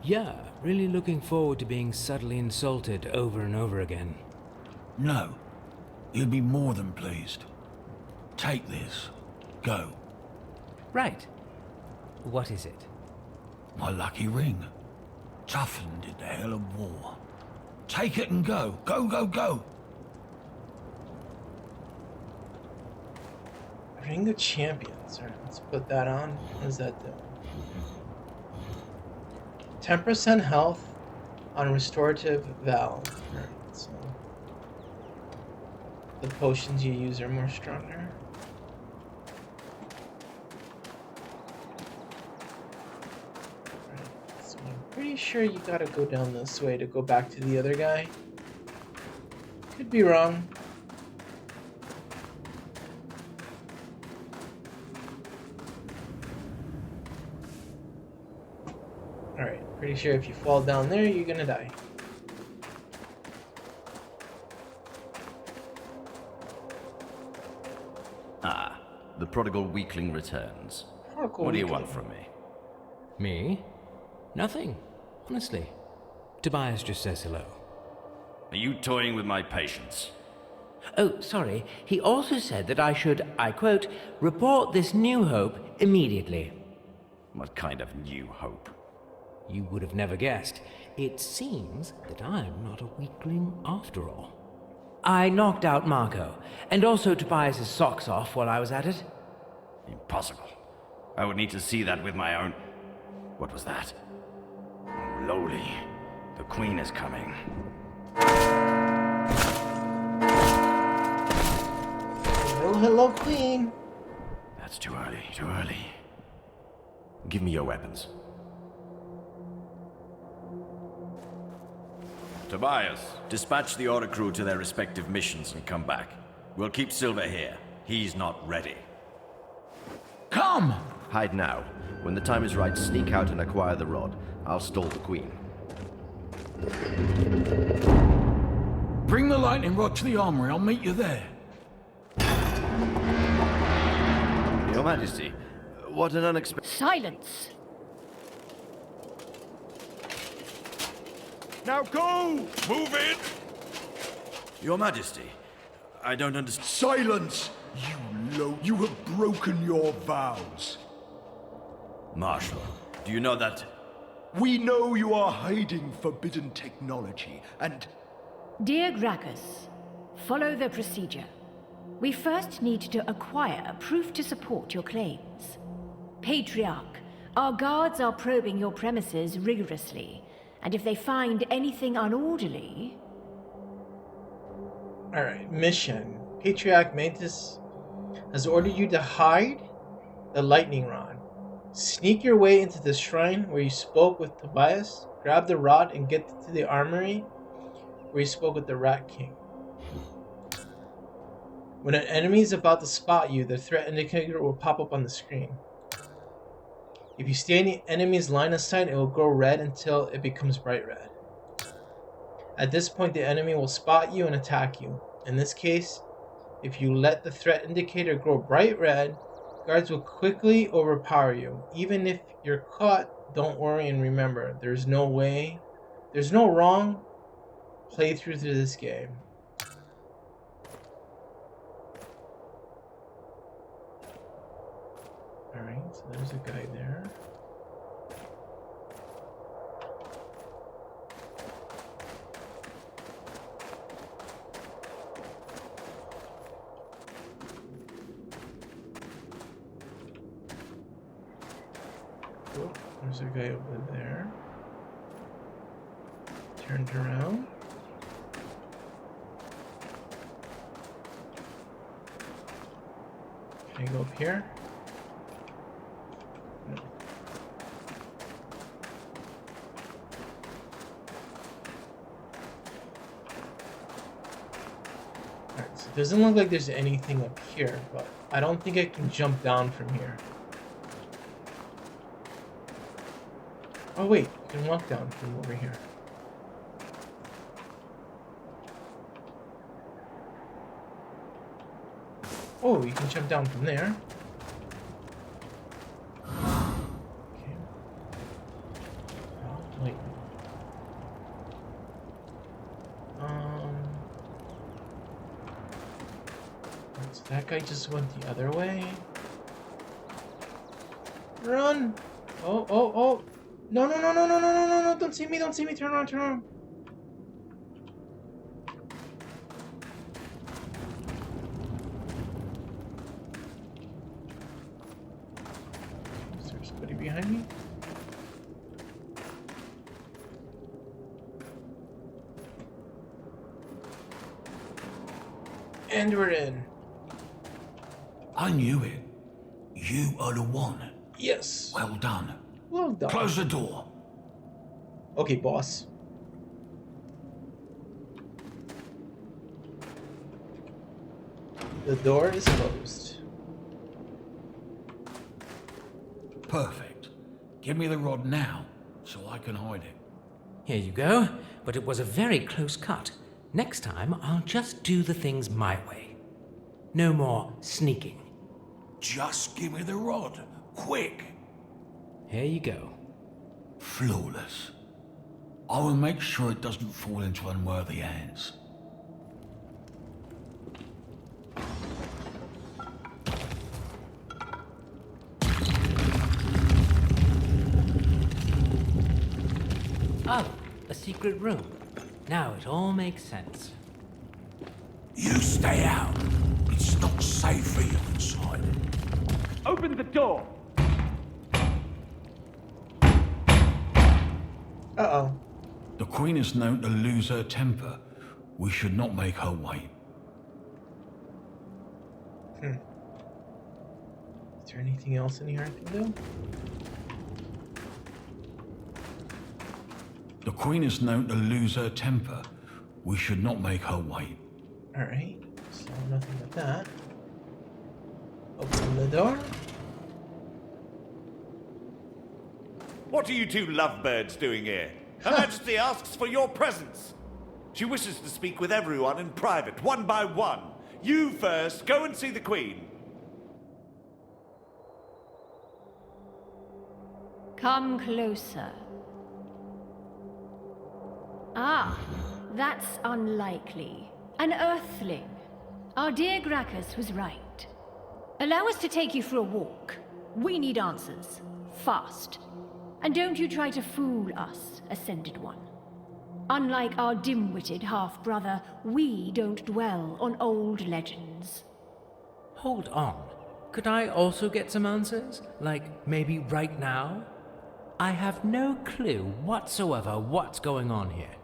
Yeah, really looking forward to being subtly insulted over and over again. No. He'll be more than pleased. Take this. Go. Right. What is it? My lucky ring. Toughened in the hell of war. Take it and go. Go, go, go. Ring of Champions. Alright, let's put that on. What does that do? 10% health on restorative valve. Alright, so the potions you use are more stronger. Alright, so I'm pretty sure you gotta go down this way to go back to the other guy. Could be wrong. Alright, pretty sure if you fall down there, you're gonna die. Ah, the prodigal weakling returns. Prodigal What do you weakling. want from me? Me? Nothing, honestly. Tobias just says hello. Are you toying with my patience? Oh, sorry. He also said that I should, I quote, report this new hope immediately. What kind of new hope? You would have never guessed. It seems that I'm not a weakling after all. I knocked out Marco, and also Tobias' socks off while I was at it. Impossible. I would need to see that with my own... What was that? Oh, lowly. The Queen is coming. Hello, hello, Queen. That's too early, too early. Give me your weapons. Tobias, dispatch the Oricru to their respective missions and come back. We'll keep Silver here. He's not ready. Come! Hide now. When the time is right, sneak out and acquire the rod. I'll stall the Queen. Bring the lightning rod to the armory. I'll meet you there. Your Majesty, what an unexpected... Silence! Now go! Move it! Your Majesty, I don't understand... Silence! You have broken your vows. Marshal, do you know that... We know you are hiding forbidden technology, and... Dear Gracchus, follow the procedure. We first need to acquire proof to support your claims. Patriarch, our guards are probing your premises rigorously, and if they find anything unorderly... Alright, mission. Patriarch Mantis has ordered you to hide the lightning rod. Sneak your way into the shrine where you spoke with Tobias, grab the rod, and get to the armory where you spoke with the Rat King. When an enemy is about to spot you, the threat indicator will pop up on the screen. If you stay in the enemy's line of sight, it will grow red until it becomes bright red. At this point, the enemy will spot you and attack you. In this case, If you let the threat indicator grow bright red, guards will quickly overpower you. Even if you're caught, don't worry and remember, there's no wrong playthrough to this game. Alright, so there's a guy there. Oh, there's a guy over there. Turned around. Can I go up here? No. Alright, so it doesn't look like there's anything up here, but I don't think I can jump down from here. Oh wait, you can walk down from over here. Oh, you can jump down from there. Okay. Oh, wait. So that guy just went the other way. Run! Oh, oh, oh! No, no, no, no, no, no, no, no, no! Don't see me, don't see me! Turn around, turn around! Is there somebody behind me? And we're in. I knew it. You are the one. Yes. Well done. Well done. Close the door. Okay, boss. The door is closed. Perfect. Give me the rod now, so I can hide it. Here you go, but it was a very close cut. Next time, I'll just do the things my way. No more sneaking. Just give me the rod. Quick. Here you go. Flawless. I will make sure it doesn't fall into unworthy hands. Oh, a secret room. Now it all makes sense. You stay out. It's not safe for you inside. Open the door! Uh-oh. The Queen is known to lose her temper. We should not make her wait. Is there anything else in here I can do? The Queen is known to lose her temper. We should not make her wait. Alright, so nothing but that. Open the door. What are you two lovebirds doing here? Her Majesty asks for your presence. She wishes to speak with everyone in private, one by one. You first, go and see the Queen. Come closer. Ah, that's unlikely. An Earthling. Our dear Gracchus was right. Allow us to take you for a walk. We need answers. Fast. And don't you try to fool us, Ascended One. Unlike our dim-witted half-brother, we don't dwell on old legends. Hold on. Could I also get some answers? Like, maybe right now? I have no clue whatsoever what's going on here.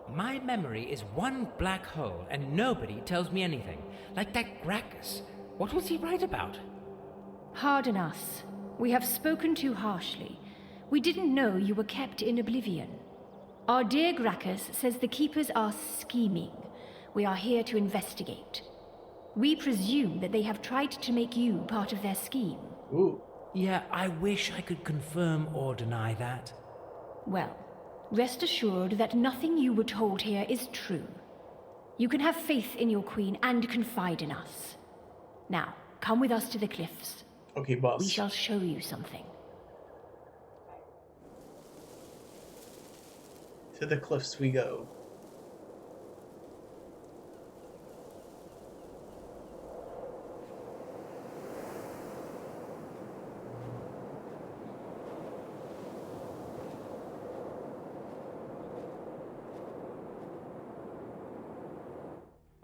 My memory is one black hole, and nobody tells me anything. Like that Gracchus. What was he right about? Pardon us. We have spoken too harshly. We didn't know you were kept in oblivion. Our dear Gracchus says the Keepers are scheming. We are here to investigate. We presume that they have tried to make you part of their scheme. Ooh. Yeah, I wish I could confirm or deny that. Well, rest assured that nothing you were told here is true. You can have faith in your queen and confide in us. Now, come with us to the cliffs. Okay, boss. We shall show you something. To the cliffs we go.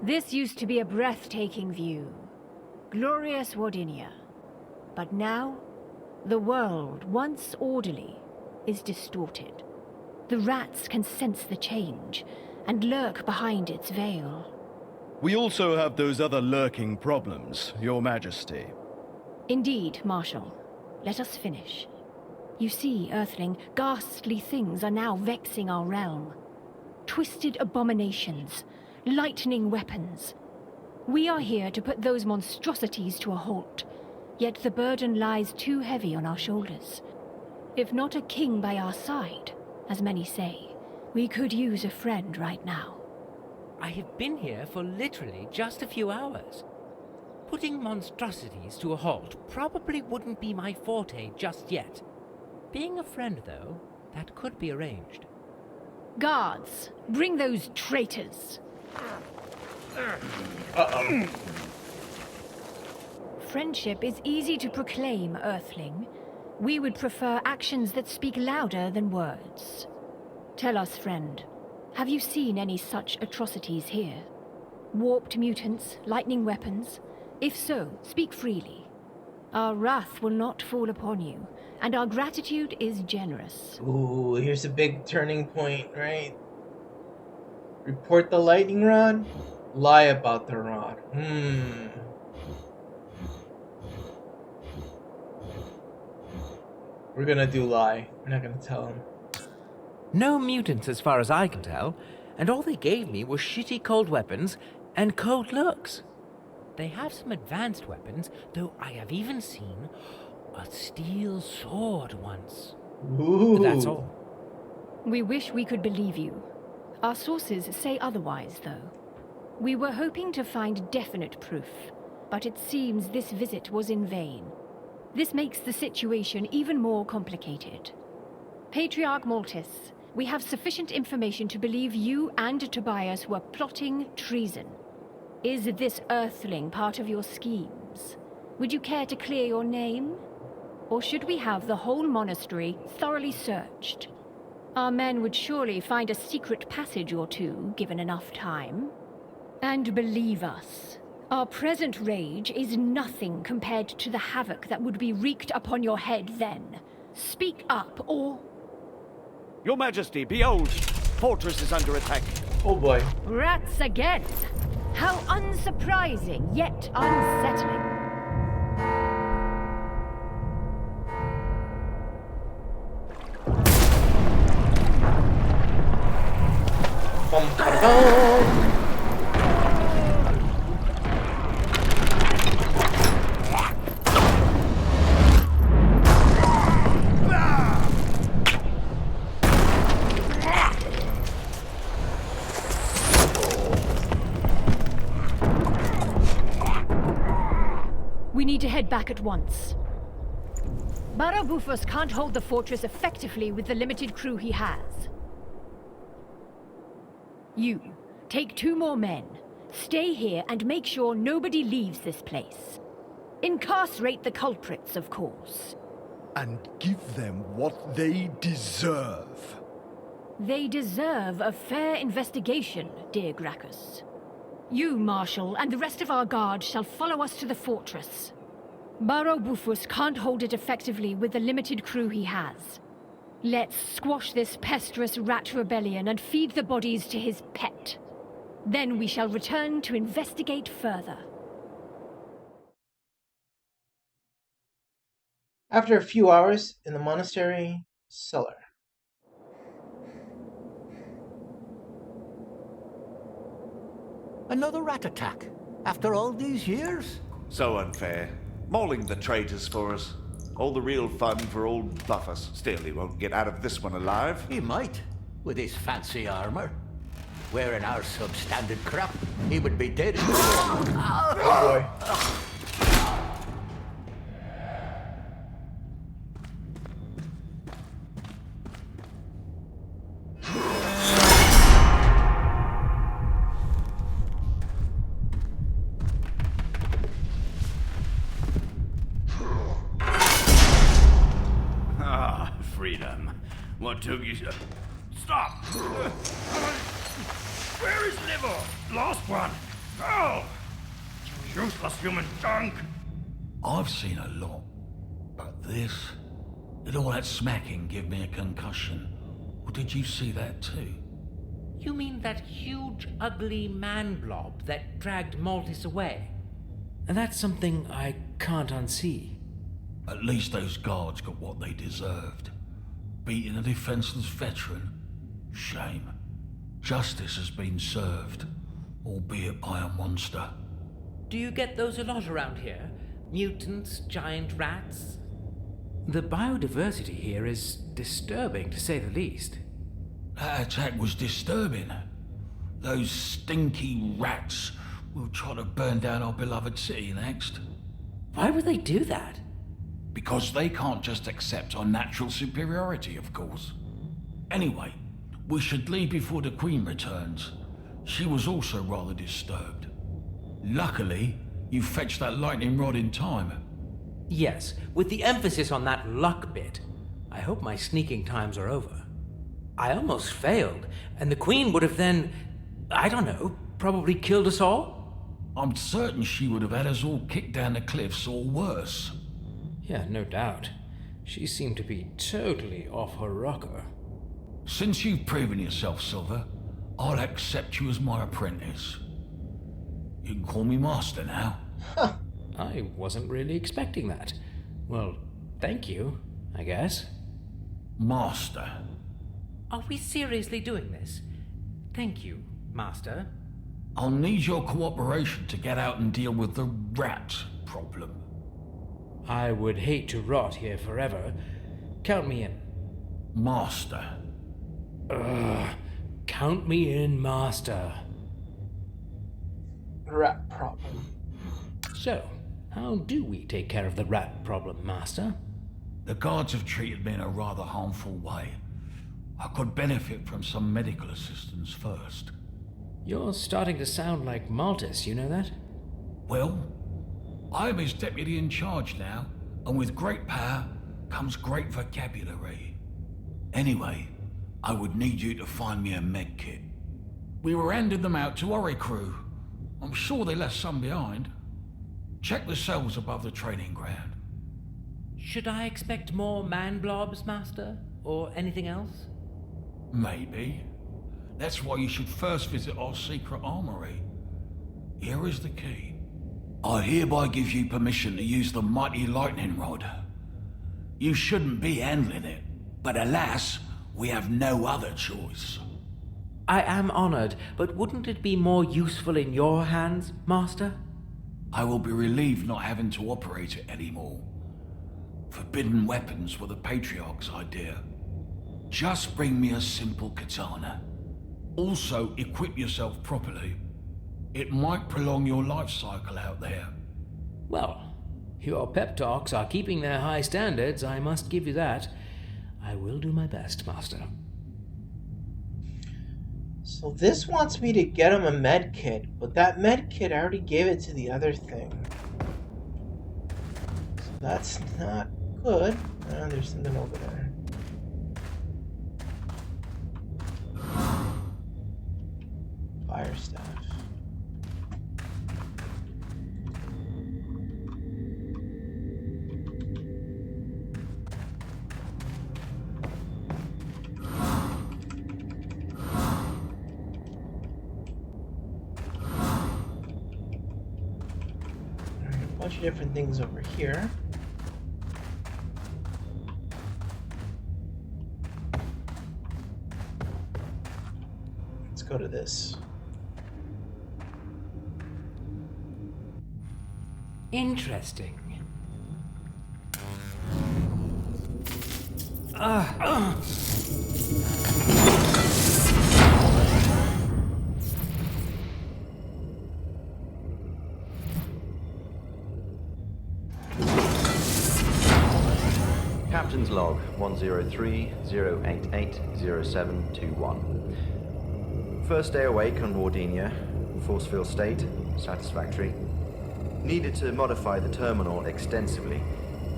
This used to be a breathtaking view. Glorious Wardinia. But now, the world, once orderly, is distorted. The rats can sense the change and lurk behind its veil. We also have those other lurking problems, Your Majesty. Indeed, Marshal. Let us finish. You see, Earthling, ghastly things are now vexing our realm. Twisted abominations, lightning weapons. We are here to put those monstrosities to a halt, yet the burden lies too heavy on our shoulders. If not a king by our side, as many say, we could use a friend right now. I have been here for literally just a few hours. Putting monstrosities to a halt probably wouldn't be my forte just yet. Being a friend, though, that could be arranged. Guards, bring those traitors. Uh-oh. Friendship is easy to proclaim, Earthling. We would prefer actions that speak louder than words. Tell us, friend, have you seen any such atrocities here? Warped mutants, lightning weapons? If so, speak freely. Our wrath will not fall upon you, and our gratitude is generous. Ooh, here's a big turning point, right? Report the lightning rod, lie about the rod. We're gonna do lie. We're not gonna tell him. No mutants as far as I can tell, and all they gave me was shitty cold weapons and cold looks. They have some advanced weapons, though I have even seen a steel sword once. Ooh. But that's all. We wish we could believe you. Our sources say otherwise, though. We were hoping to find definite proof, but it seems this visit was in vain. This makes the situation even more complicated. Patriarch Maltis, we have sufficient information to believe you and Tobias were plotting treason. Is this Earthling part of your schemes? Would you care to clear your name? Or should we have the whole monastery thoroughly searched? Our men would surely find a secret passage or two, given enough time. And believe us, our present rage is nothing compared to the havoc that would be wreaked upon your head then. Speak up, or... Your Majesty, behold! Fortress is under attack. Oh boy. Rats again! How unsurprising, yet unsettling. We need to head back at once. Barabufus can't hold the fortress effectively with the limited crew he has. You, take 2 more men. Stay here and make sure nobody leaves this place. Incarcerate the culprits, of course. And give them what they deserve. They deserve a fair investigation, dear Gracchus. You, Marshal, and the rest of our guard shall follow us to the fortress. Barabufus can't hold it effectively with the limited crew he has. Let's squash this pesteous rat rebellion and feed the bodies to his pet. Then we shall return to investigate further. After a few hours in the monastery cellar. Another rat attack? After all these years? So unfair. Mauling the traitors for us. All the real fun for old Buffus. Still, he won't get out of this one alive. He might, with his fancy armor. Wearing our substandard crap, he would be dead. Oh boy. Freedom. What took you so... Stop! Where is liver? Lost one! Oh! You useless human junk! I've seen a lot, but this... Did all that smacking give me a concussion? Or did you see that too? You mean that huge, ugly man blob that dragged Maltis away? And that's something I can't unsee. At least those guards got what they deserved. Beating a defenseless veteran? Shame. Justice has been served, albeit by a monster. Do you get those a lot around here? Mutants, giant rats? The biodiversity here is disturbing, to say the least. That attack was disturbing. Those stinky rats will try to burn down our beloved city next. Why would they do that? Because they can't just accept our natural superiority, of course. Anyway, we should leave before the Queen returns. She was also rather disturbed. Luckily, you fetched that lightning rod in time. Yes, with the emphasis on that luck bit. I hope my sneaking times are over. I almost failed, and the Queen would have then, I don't know, probably killed us all? I'm certain she would have had us all kicked down the cliffs or worse. Yeah, no doubt. She seemed to be totally off her rocker. Since you've proven yourself, Silver, I'll accept you as my apprentice. You can call me Master now. I wasn't really expecting that. Well, thank you, I guess. Master. Are we seriously doing this? Thank you, Master. I'll need your cooperation to get out and deal with the rat problem. I would hate to rot here forever. Count me in. Master. Count me in, Master. Rat problem. So, how do we take care of the rat problem, Master? The guards have treated me in a rather harmful way. I could benefit from some medical assistance first. You're starting to sound like Maltis, you know that? Well, I'm his deputy in charge now, and with great power comes great vocabulary. Anyway, I would need you to find me a med kit. We were handing them out to Oricru. I'm sure they left some behind. Check the cells above the training ground. Should I expect more man blobs, Master? Or anything else? Maybe. That's why you should first visit our secret armory. Here is the key. I hereby give you permission to use the mighty lightning rod. You shouldn't be handling it, but alas, we have no other choice. I am honored, but wouldn't it be more useful in your hands, Master? I will be relieved not having to operate it anymore. Forbidden weapons were the Patriarch's idea. Just bring me a simple katana. Also, equip yourself properly. It might prolong your life cycle out there. Well, your pep talks are keeping their high standards, I must give you that. I will do my best, Master. So this wants me to get him a med kit, but that med kit, I already gave it to the other thing. So that's not good. Oh, there's something over there. Fire staff. Bunch of different things over here. Let's go to this. Interesting. Captain's log 103-088-0721. First day awake on Wardinia. Force field state, satisfactory. Needed to modify the terminal extensively.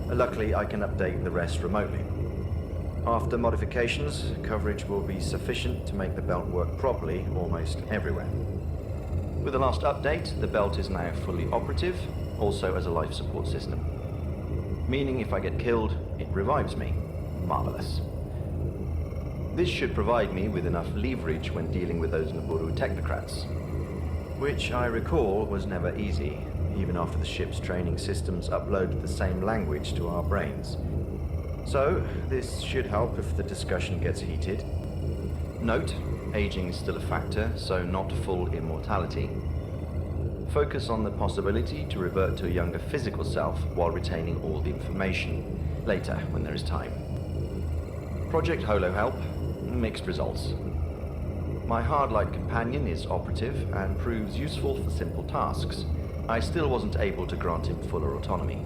Luckily, I can update the rest remotely. After modifications, coverage will be sufficient to make the belt work properly almost everywhere. With the last update, the belt is now fully operative, also as a life support system. Meaning if I get killed, it revives me. Marvelous. This should provide me with enough leverage when dealing with those Naburu technocrats, which I recall was never easy, even after the ship's training systems uploaded the same language to our brains. So, this should help if the discussion gets heated. Note, aging is still a factor, so not full immortality. Focus on the possibility to revert to a younger physical self while retaining all the information, later when there is time. Project Holo Help, mixed results. My hard-light companion is operative and proves useful for simple tasks. I still wasn't able to grant him fuller autonomy.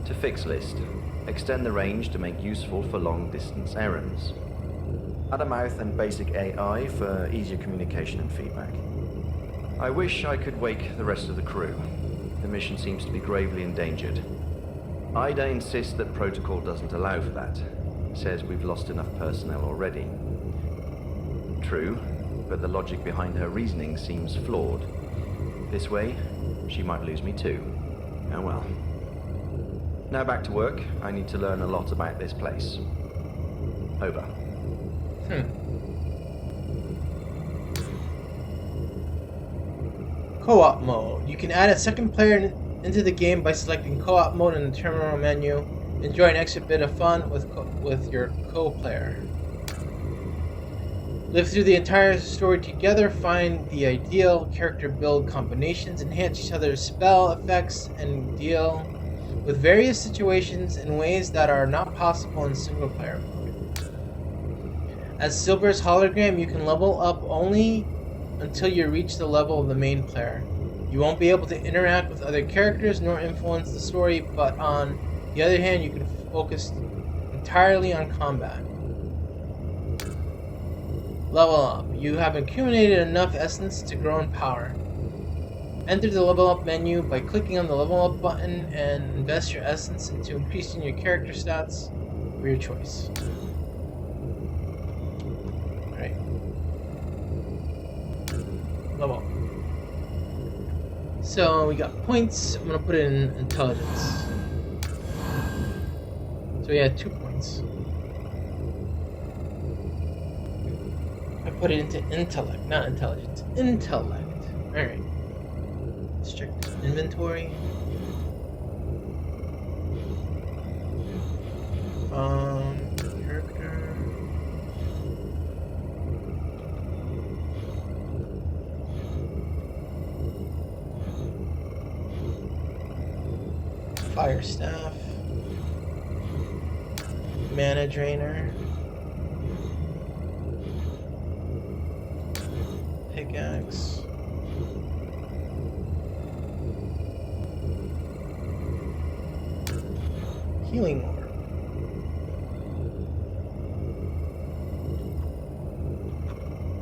To fix list, extend the range to make useful for long-distance errands. Add a mouth and basic AI for easier communication and feedback. I wish I could wake the rest of the crew. The mission seems to be gravely endangered. Ida insists that protocol doesn't allow for that. Says we've lost enough personnel already. True, but the logic behind her reasoning seems flawed. This way, she might lose me too. Oh well. Now back to work. I need to learn a lot about this place. Over. Co-op mode. You can add a second player into the game by selecting co-op mode in the terminal menu. Enjoy an extra bit of fun with your co-player. Live through the entire story together, find the ideal character build combinations, enhance each other's spell effects, and deal with various situations in ways that are not possible in single-player mode. As Silver's hologram, you can level up only until you reach the level of the main player. You won't be able to interact with other characters nor influence the story, but on the other hand, you can focus entirely on combat. Level up. You have accumulated enough essence to grow in power. Enter the level up menu by clicking on the level up button and invest your essence into increasing your character stats of your choice. Alright. Level up. So we got points. I'm gonna put it in intelligence. So we had 2 points. I put it into intellect, not intelligence. Intellect. Alright. Let's check this inventory. Character. Fire staff. Mana drainer. Pickaxe. Healing orb.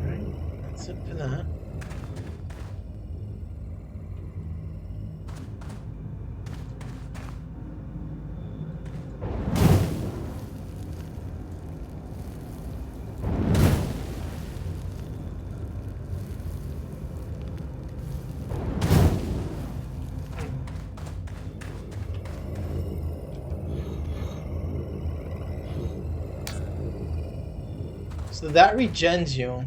Alright, that's it for that. So that regens you.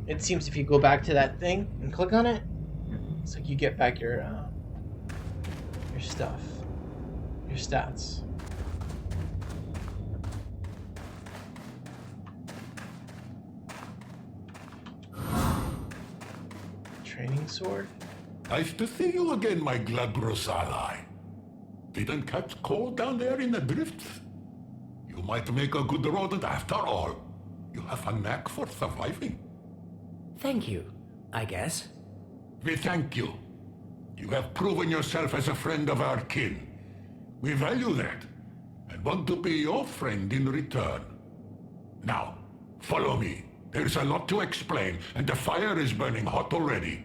It seems if you go back to that thing and click on it, it's like you get back your stuff, your stats. Training sword. Nice to see you again, my glabrous ally. Didn't catch cold down there in the drifts? You might make a good rodent after all. You have a knack for surviving. Thank you, I guess. We thank you. You have proven yourself as a friend of our kin. We value that. and want to be your friend in return. Now, follow me. There's a lot to explain, and the fire is burning hot already.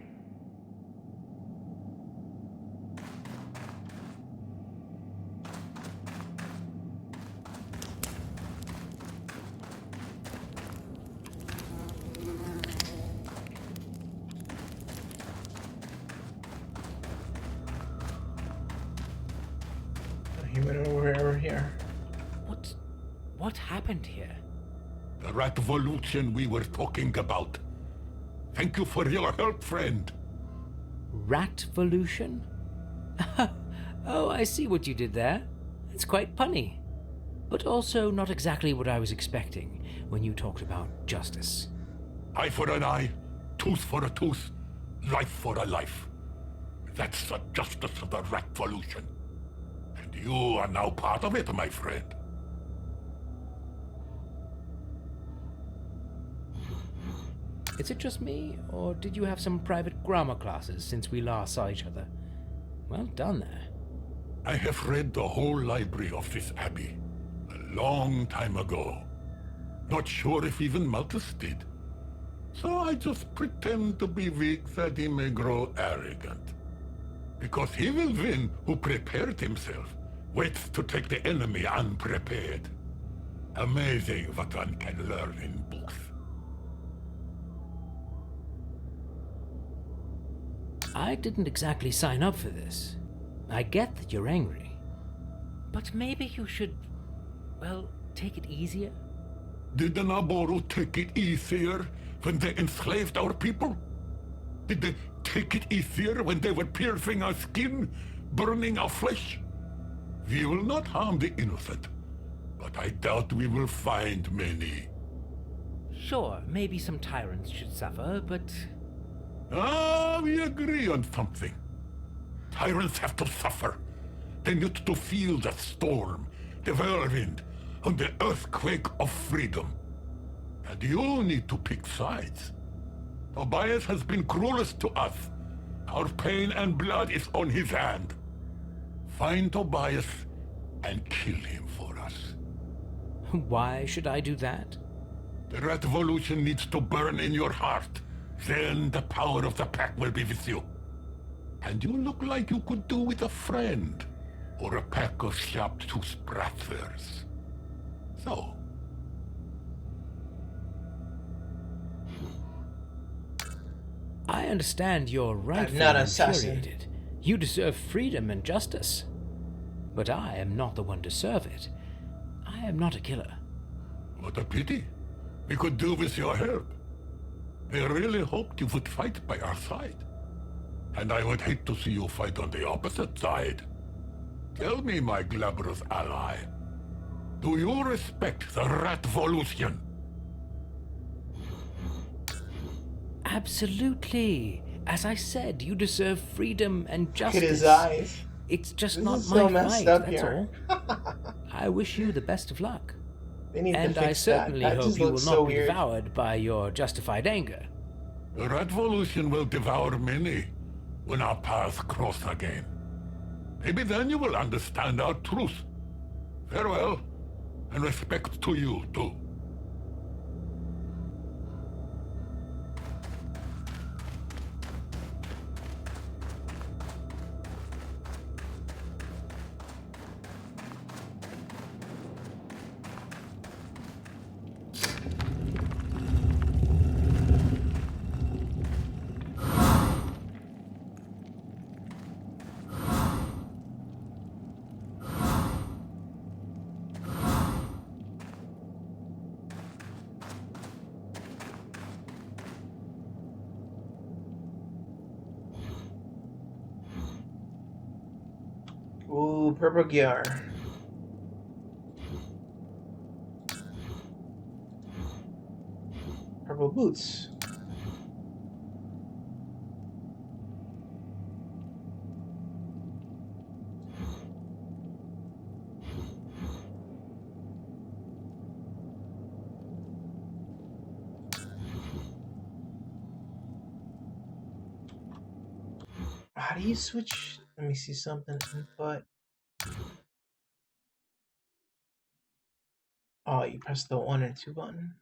He went over here. What happened here? The revolution we were talking about. Thank you for your help, friend. Ratvolution? Oh, I see what you did there. It's quite punny. But also not exactly what I was expecting when you talked about justice. Eye for an eye, tooth for a tooth, life for a life. That's the justice of the revolution. And you are now part of it, my friend. Is it just me, or did you have some private grammar classes since we last saw each other? Well done there. I have read the whole library of this abbey a long time ago. Not sure if even Malthus did. So I just pretend to be weak that he may grow arrogant. Because he will win who prepared himself, waits to take the enemy unprepared. Amazing what one can learn in books. I didn't exactly sign up for this. I get that you're angry. But maybe you should, well, take it easier? Did the Naboru take it easier when they enslaved our people? Did they take it easier when they were piercing our skin, burning our flesh? We will not harm the innocent, but I doubt we will find many. Sure, maybe some tyrants should suffer, but... We agree on something. Tyrants have to suffer. They need to feel the storm, the whirlwind, and the earthquake of freedom. And you need to pick sides. Tobias has been cruelest to us. Our pain and blood is on his hand. Find Tobias and kill him for us. Why should I do that? The revolution needs to burn in your heart. Then the power of the pack will be with you. And you look like you could do with a friend, or a pack of sharp-toothed brothers. So... I understand you're rightfully not an assassin. infuriated. You deserve freedom and justice. But I am not the one to serve it. I am not a killer. What a pity. We could do with your help. I really hoped you would fight by our side. And I would hate to see you fight on the opposite side. Tell me, my glabrous ally, do you respect the revolution? Absolutely. As I said, you deserve freedom and justice. Look at his eyes. It's just This not is my so messed fight, up that's here. all. I wish you the best of luck. They need And to fix I certainly that. That hope just you will looks not so be weird. devoured by your justified anger. The revolution will devour many when our paths cross again. Maybe then you will understand our truth. Farewell, and respect to you, too. Ooh, purple gear. Purple boots. How do you switch? Let me see something. Input. while you press the 1 and 2 button.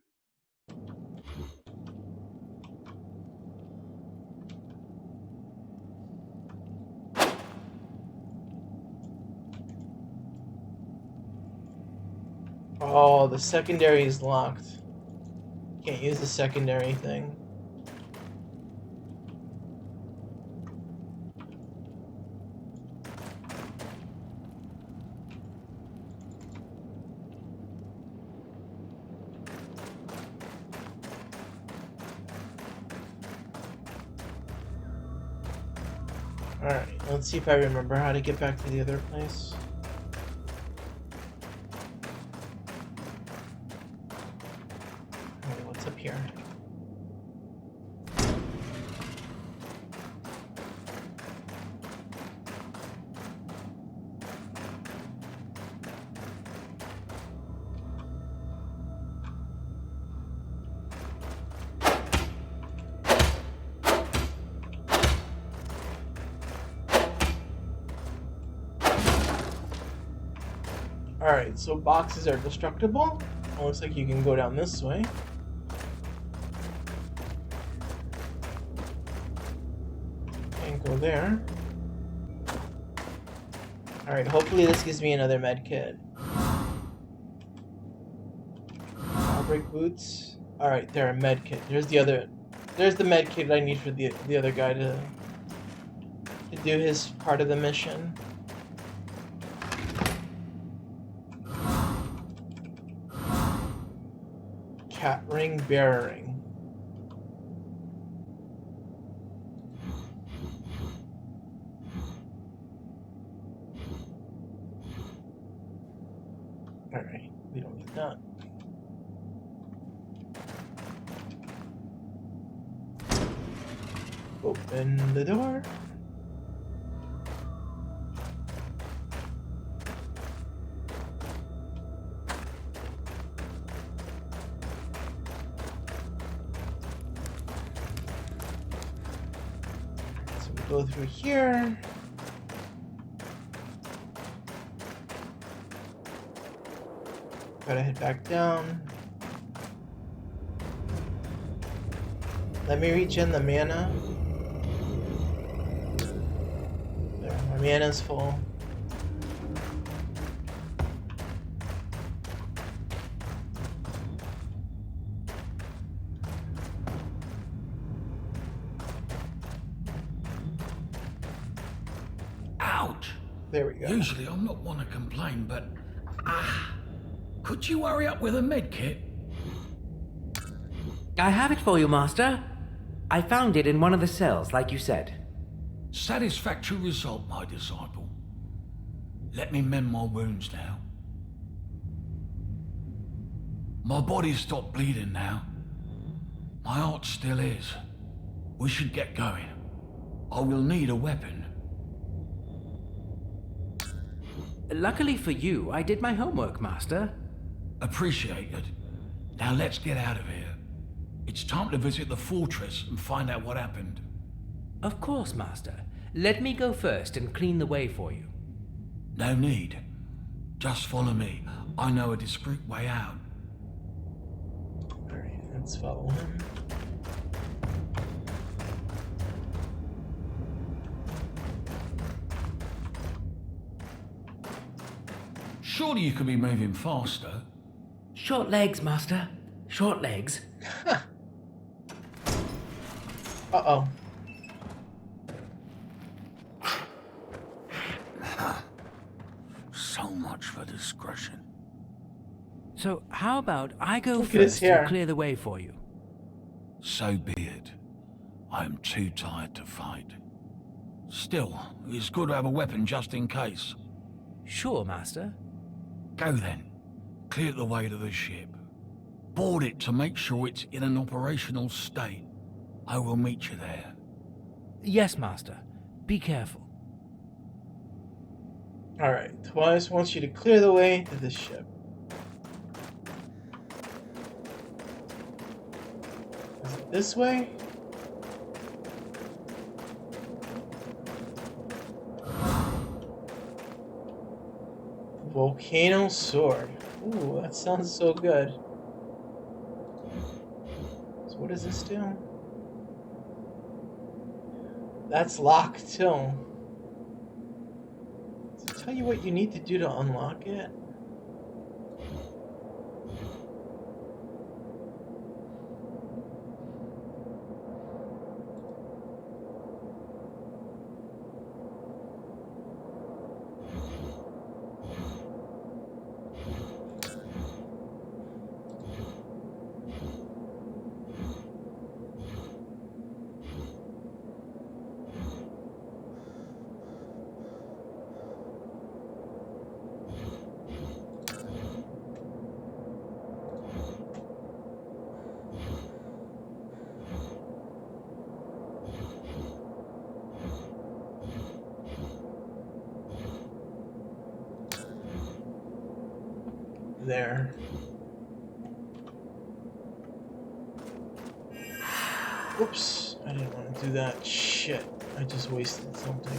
Oh, the secondary is locked. Can't use the secondary thing. Alright, let's see if I remember how to get back to the other place. Alright, what's up here? Alright, so boxes are destructible. It looks like you can go down this way. Can't go there. Alright, hopefully this gives me another med kit. Fabric boots. Alright, there are med kit. There's the med kit I need for the other guy to do his part of the mission. Cat ring, bear ring. Alright, we don't need that. Open the door. Go through here. Gotta head back down. Let me reach in the mana. There, my mana's full. There we go. Usually I'm not one to complain, but could you hurry up with a med kit? I have it for you, Master. I found it in one of the cells, like you said. Satisfactory result, my disciple. Let me mend my wounds now. My body's stopped bleeding now. My heart still is. We should get going. I will need a weapon. Luckily for you, I did my homework, Master. Appreciated. Now let's get out of here. It's time to visit the fortress and find out what happened. Of course, Master. Let me go first and clean the way for you. No need. Just follow me. I know a discreet way out. Alright, let's follow him. Surely you could be moving faster. Short legs, Master. Short legs. Uh-oh. So much for discretion. So how about I go Look at his first hair. and clear the way for you? So be it. I am too tired to fight. Still, it's good to have a weapon just in case. Sure, Master. Go then. Clear the way to the ship. Board it to make sure it's in an operational state. I will meet you there. Yes, Master. Be careful. Alright, Twice wants you to clear the way to the ship. Is it this way? Volcano sword. Ooh, that sounds so good. So what does this do? That's locked too. Does it tell you what you need to do to unlock it? There. Oops, I didn't want to do that. Shit, I just wasted something.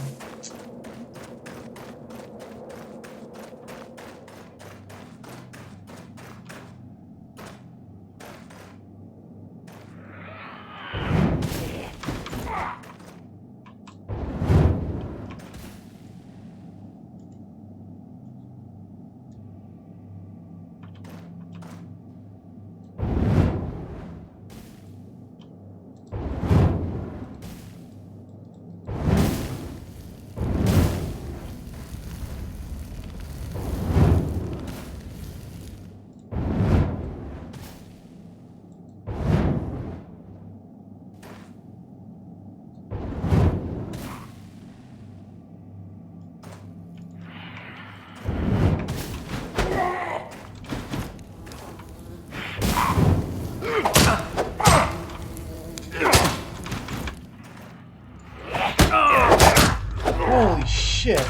Holy shit.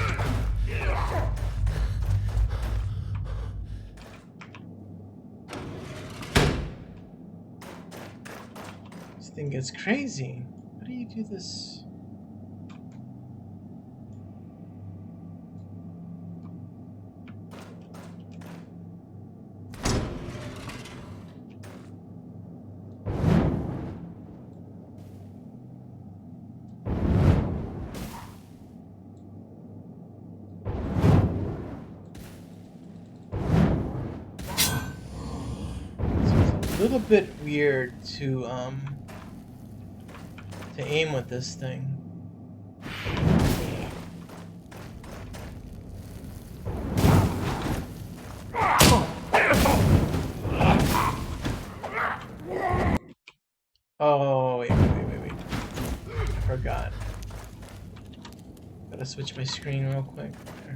This thing gets crazy. How do you do this? A little bit weird to aim with this thing. Oh, wait. I forgot. Gotta switch my screen real quick. There.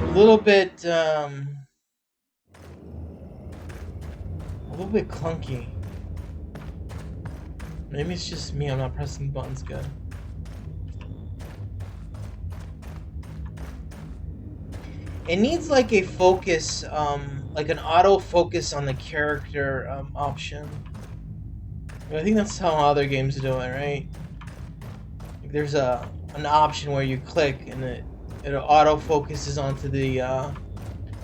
A little bit clunky. Maybe it's just me, I'm not pressing buttons good. It needs like a focus, like an auto focus on the character option. I think that's how other games do it, right? Like there's an option where you click and it auto focuses onto the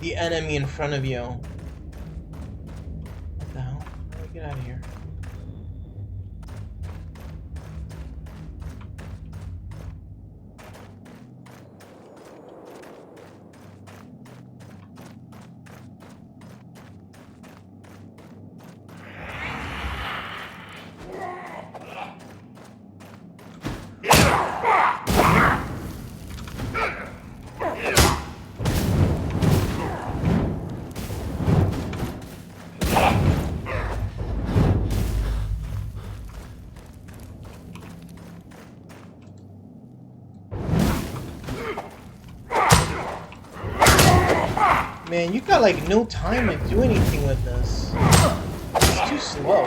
enemy in front of you. What the hell? How do I get out of here? Man, you got like no time to do anything with this. It's too slow.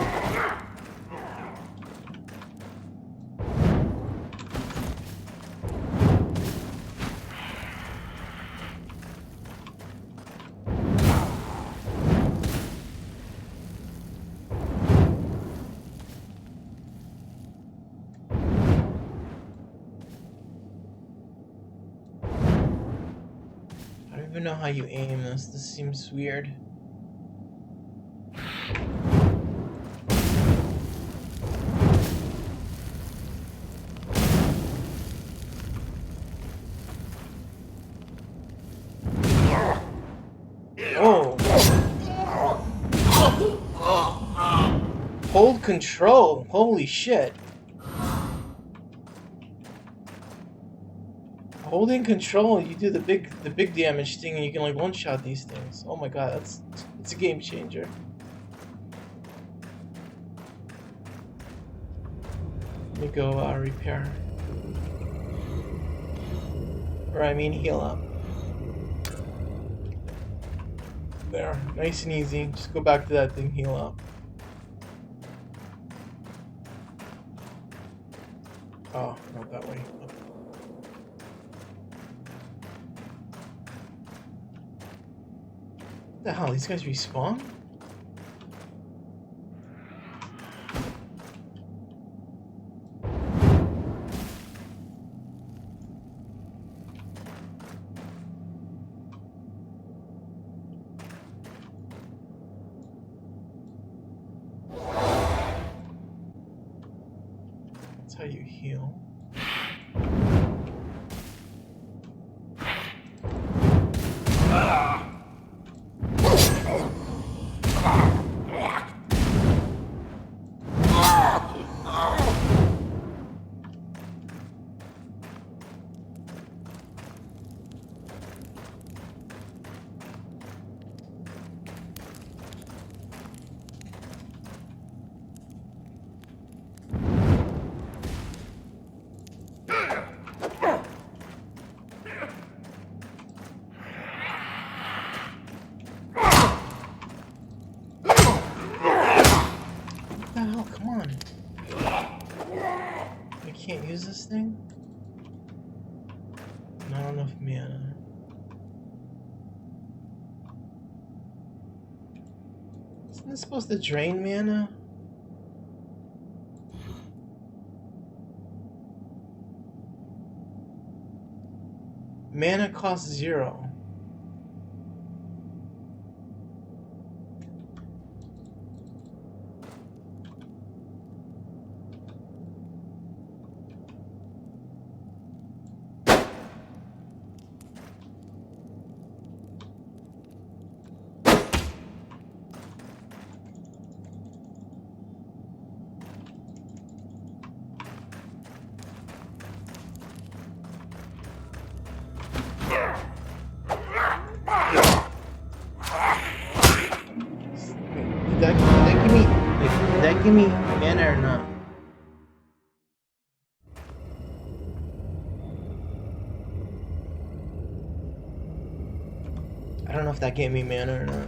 even know how you aim this. This seems weird. Oh. Hold control. Holy shit. Holding control, you do the big damage thing, and you can like one-shot these things. Oh my god, it's a game changer. Let me go repair. Or I mean heal up. There, nice and easy. Just go back to that thing, heal up. Oh, not that way. What the hell? These guys respawn? That's how you heal. Come on. I can't use this thing? Not enough mana. Isn't this supposed to drain mana? Mana costs 0. Did that give me mana or not? I don't know if that gave me mana or not.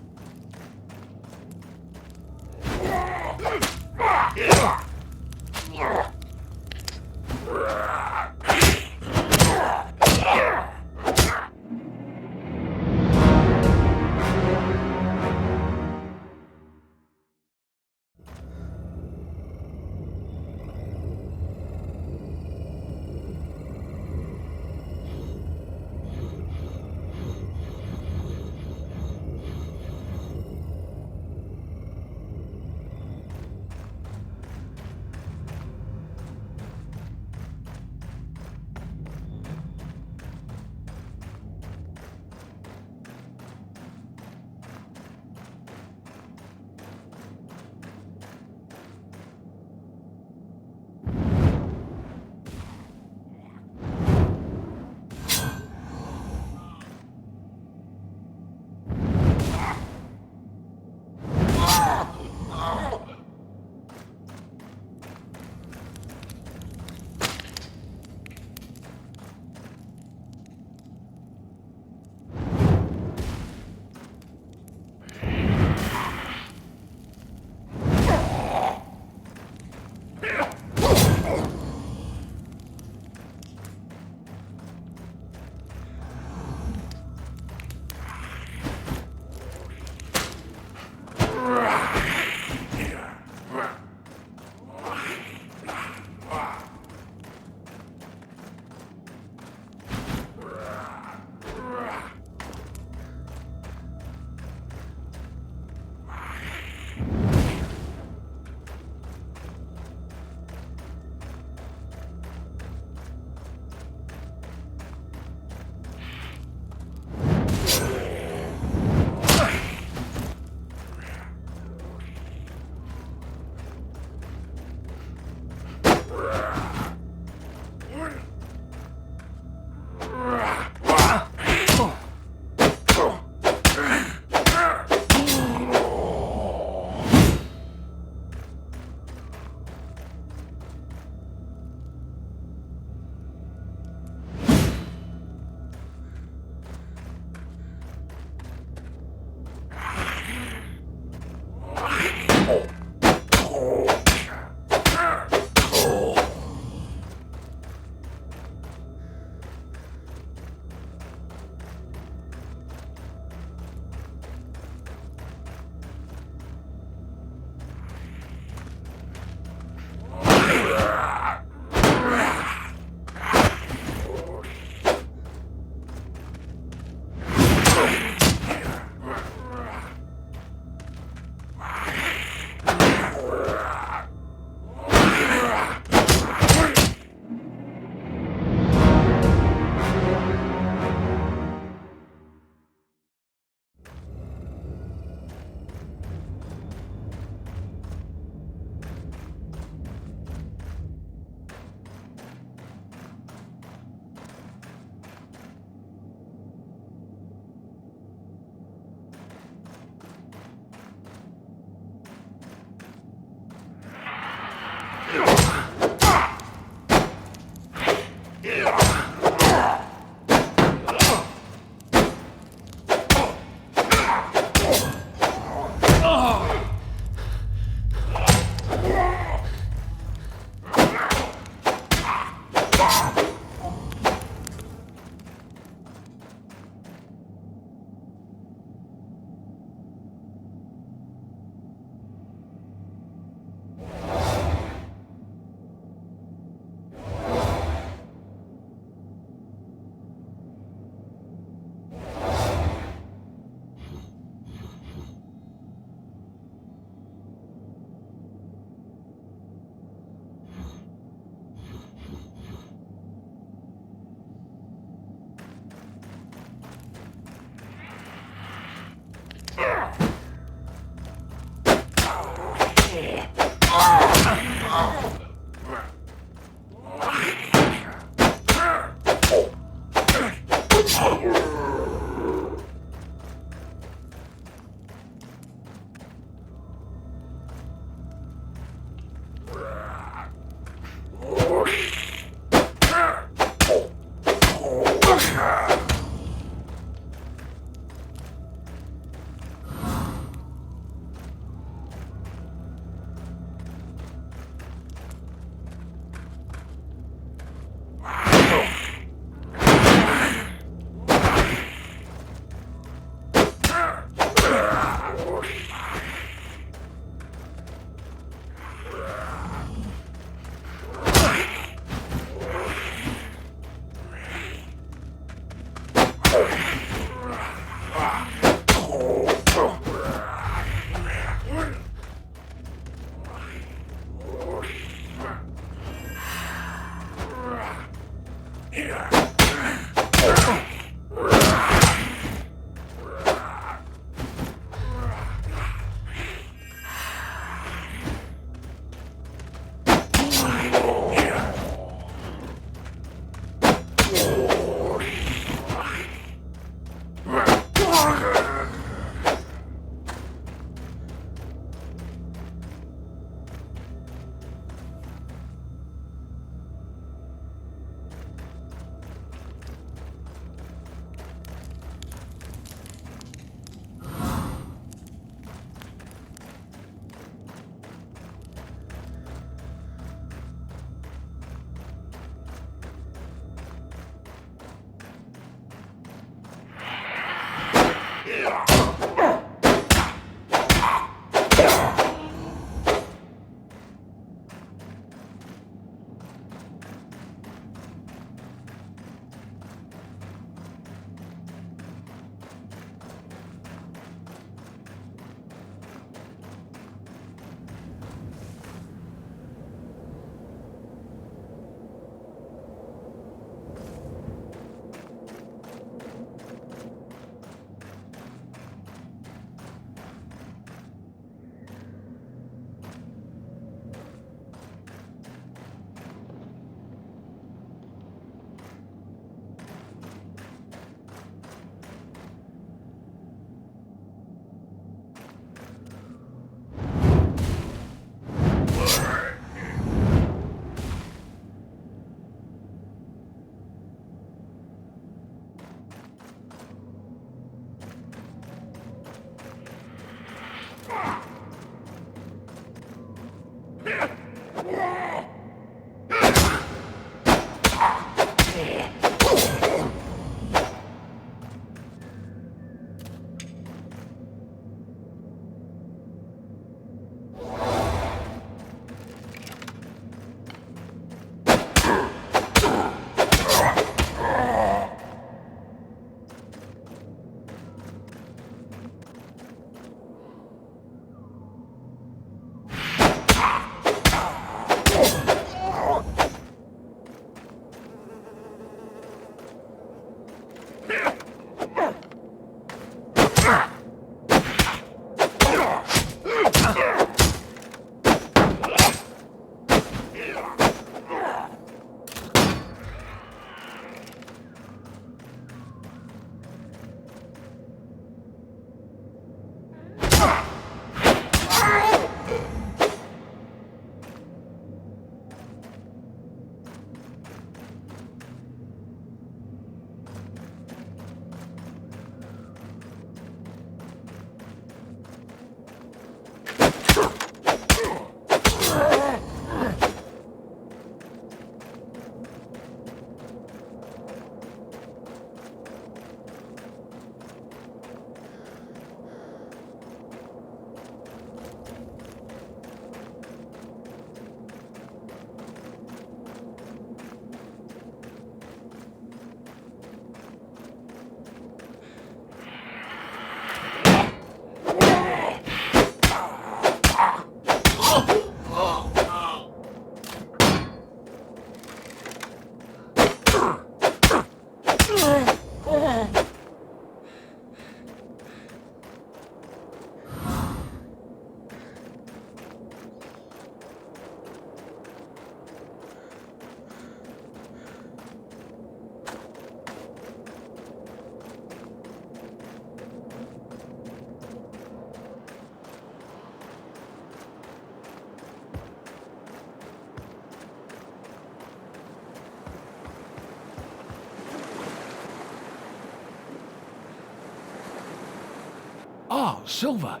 Ah, Silver.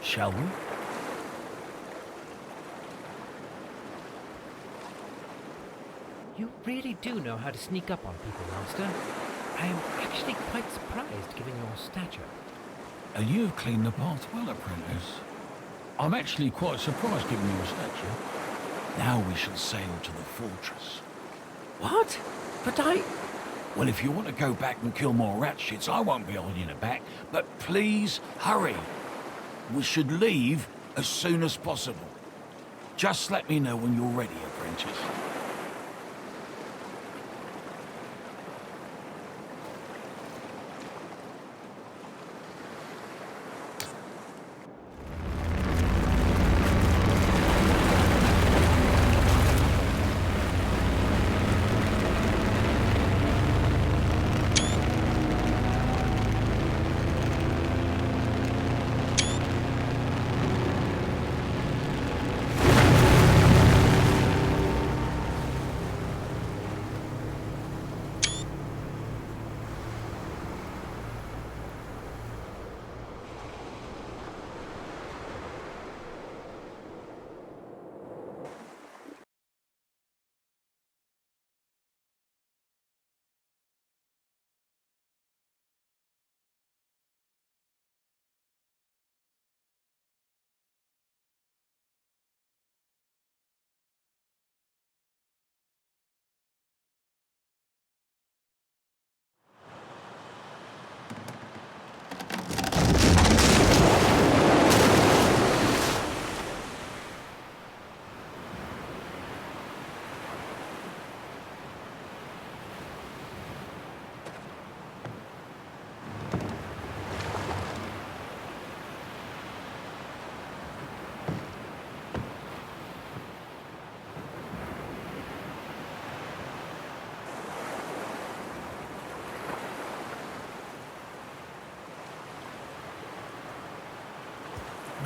Shall we? You really do know how to sneak up on people, Master. I am actually quite surprised given your stature. And you've cleaned the path well, apprentice. I'm actually quite surprised given your stature. Now we shall sail to the fortress. What? But I... Well, if you want to go back and kill more rat shits, I won't be holding you back. But please, hurry. We should leave as soon as possible. Just let me know when you're ready, apprentice.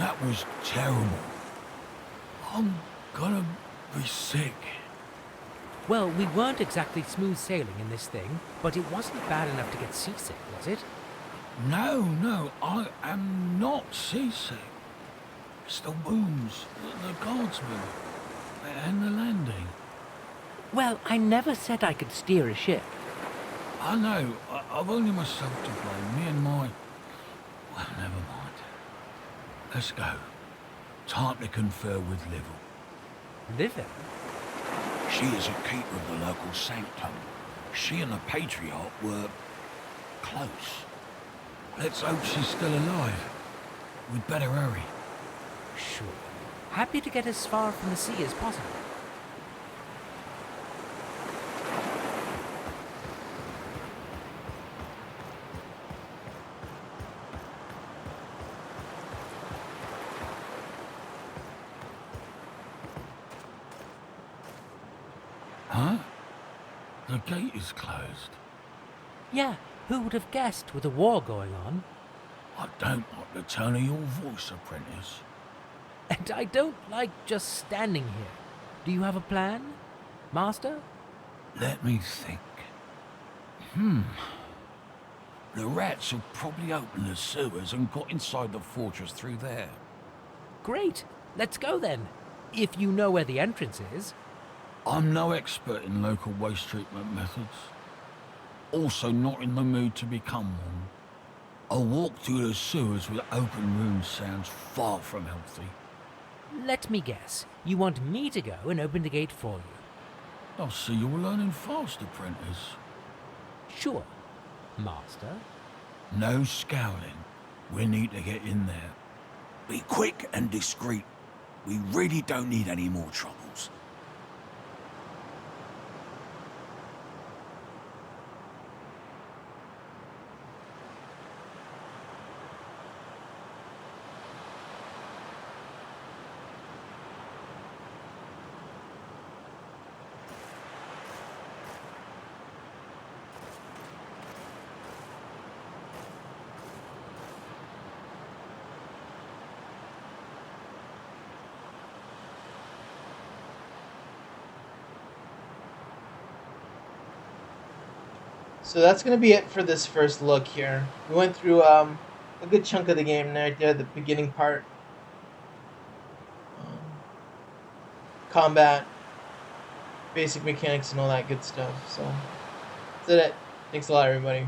That was terrible. I'm gonna be sick. Well, we weren't exactly smooth sailing in this thing, but it wasn't bad enough to get seasick, was it? No, I am not seasick. It's the wounds, the guardsmen, and the landing. Well, I never said I could steer a ship. I know, I've only myself to blame. Me and my... Well, never mind. Let's go. Time to confer with Livel. Livel? She is a keeper of the local sanctum. She and the Patriarch were... close. Let's hope she's still alive. We'd better hurry. Sure. Happy to get as far from the sea as possible. Huh? The gate is closed. Yeah, who would have guessed with a war going on? I don't like the tone of your voice, apprentice. And I don't like just standing here. Do you have a plan, Master? Let me think. The rats have probably opened the sewers and got inside the fortress through there. Great. Let's go then. If you know where the entrance is. I'm no expert in local waste treatment methods. Also not in the mood to become one. A walk through the sewers with open wounds sounds far from healthy. Let me guess. You want me to go and open the gate for you? I see you're learning fast, apprentice. Sure, Master. No scowling. We need to get in there. Be quick and discreet. We really don't need any more troubles. So that's going to be it for this first look here. We went through a good chunk of the game right there, the beginning part. Combat, basic mechanics, and all that good stuff. So that's it. Thanks a lot, everybody.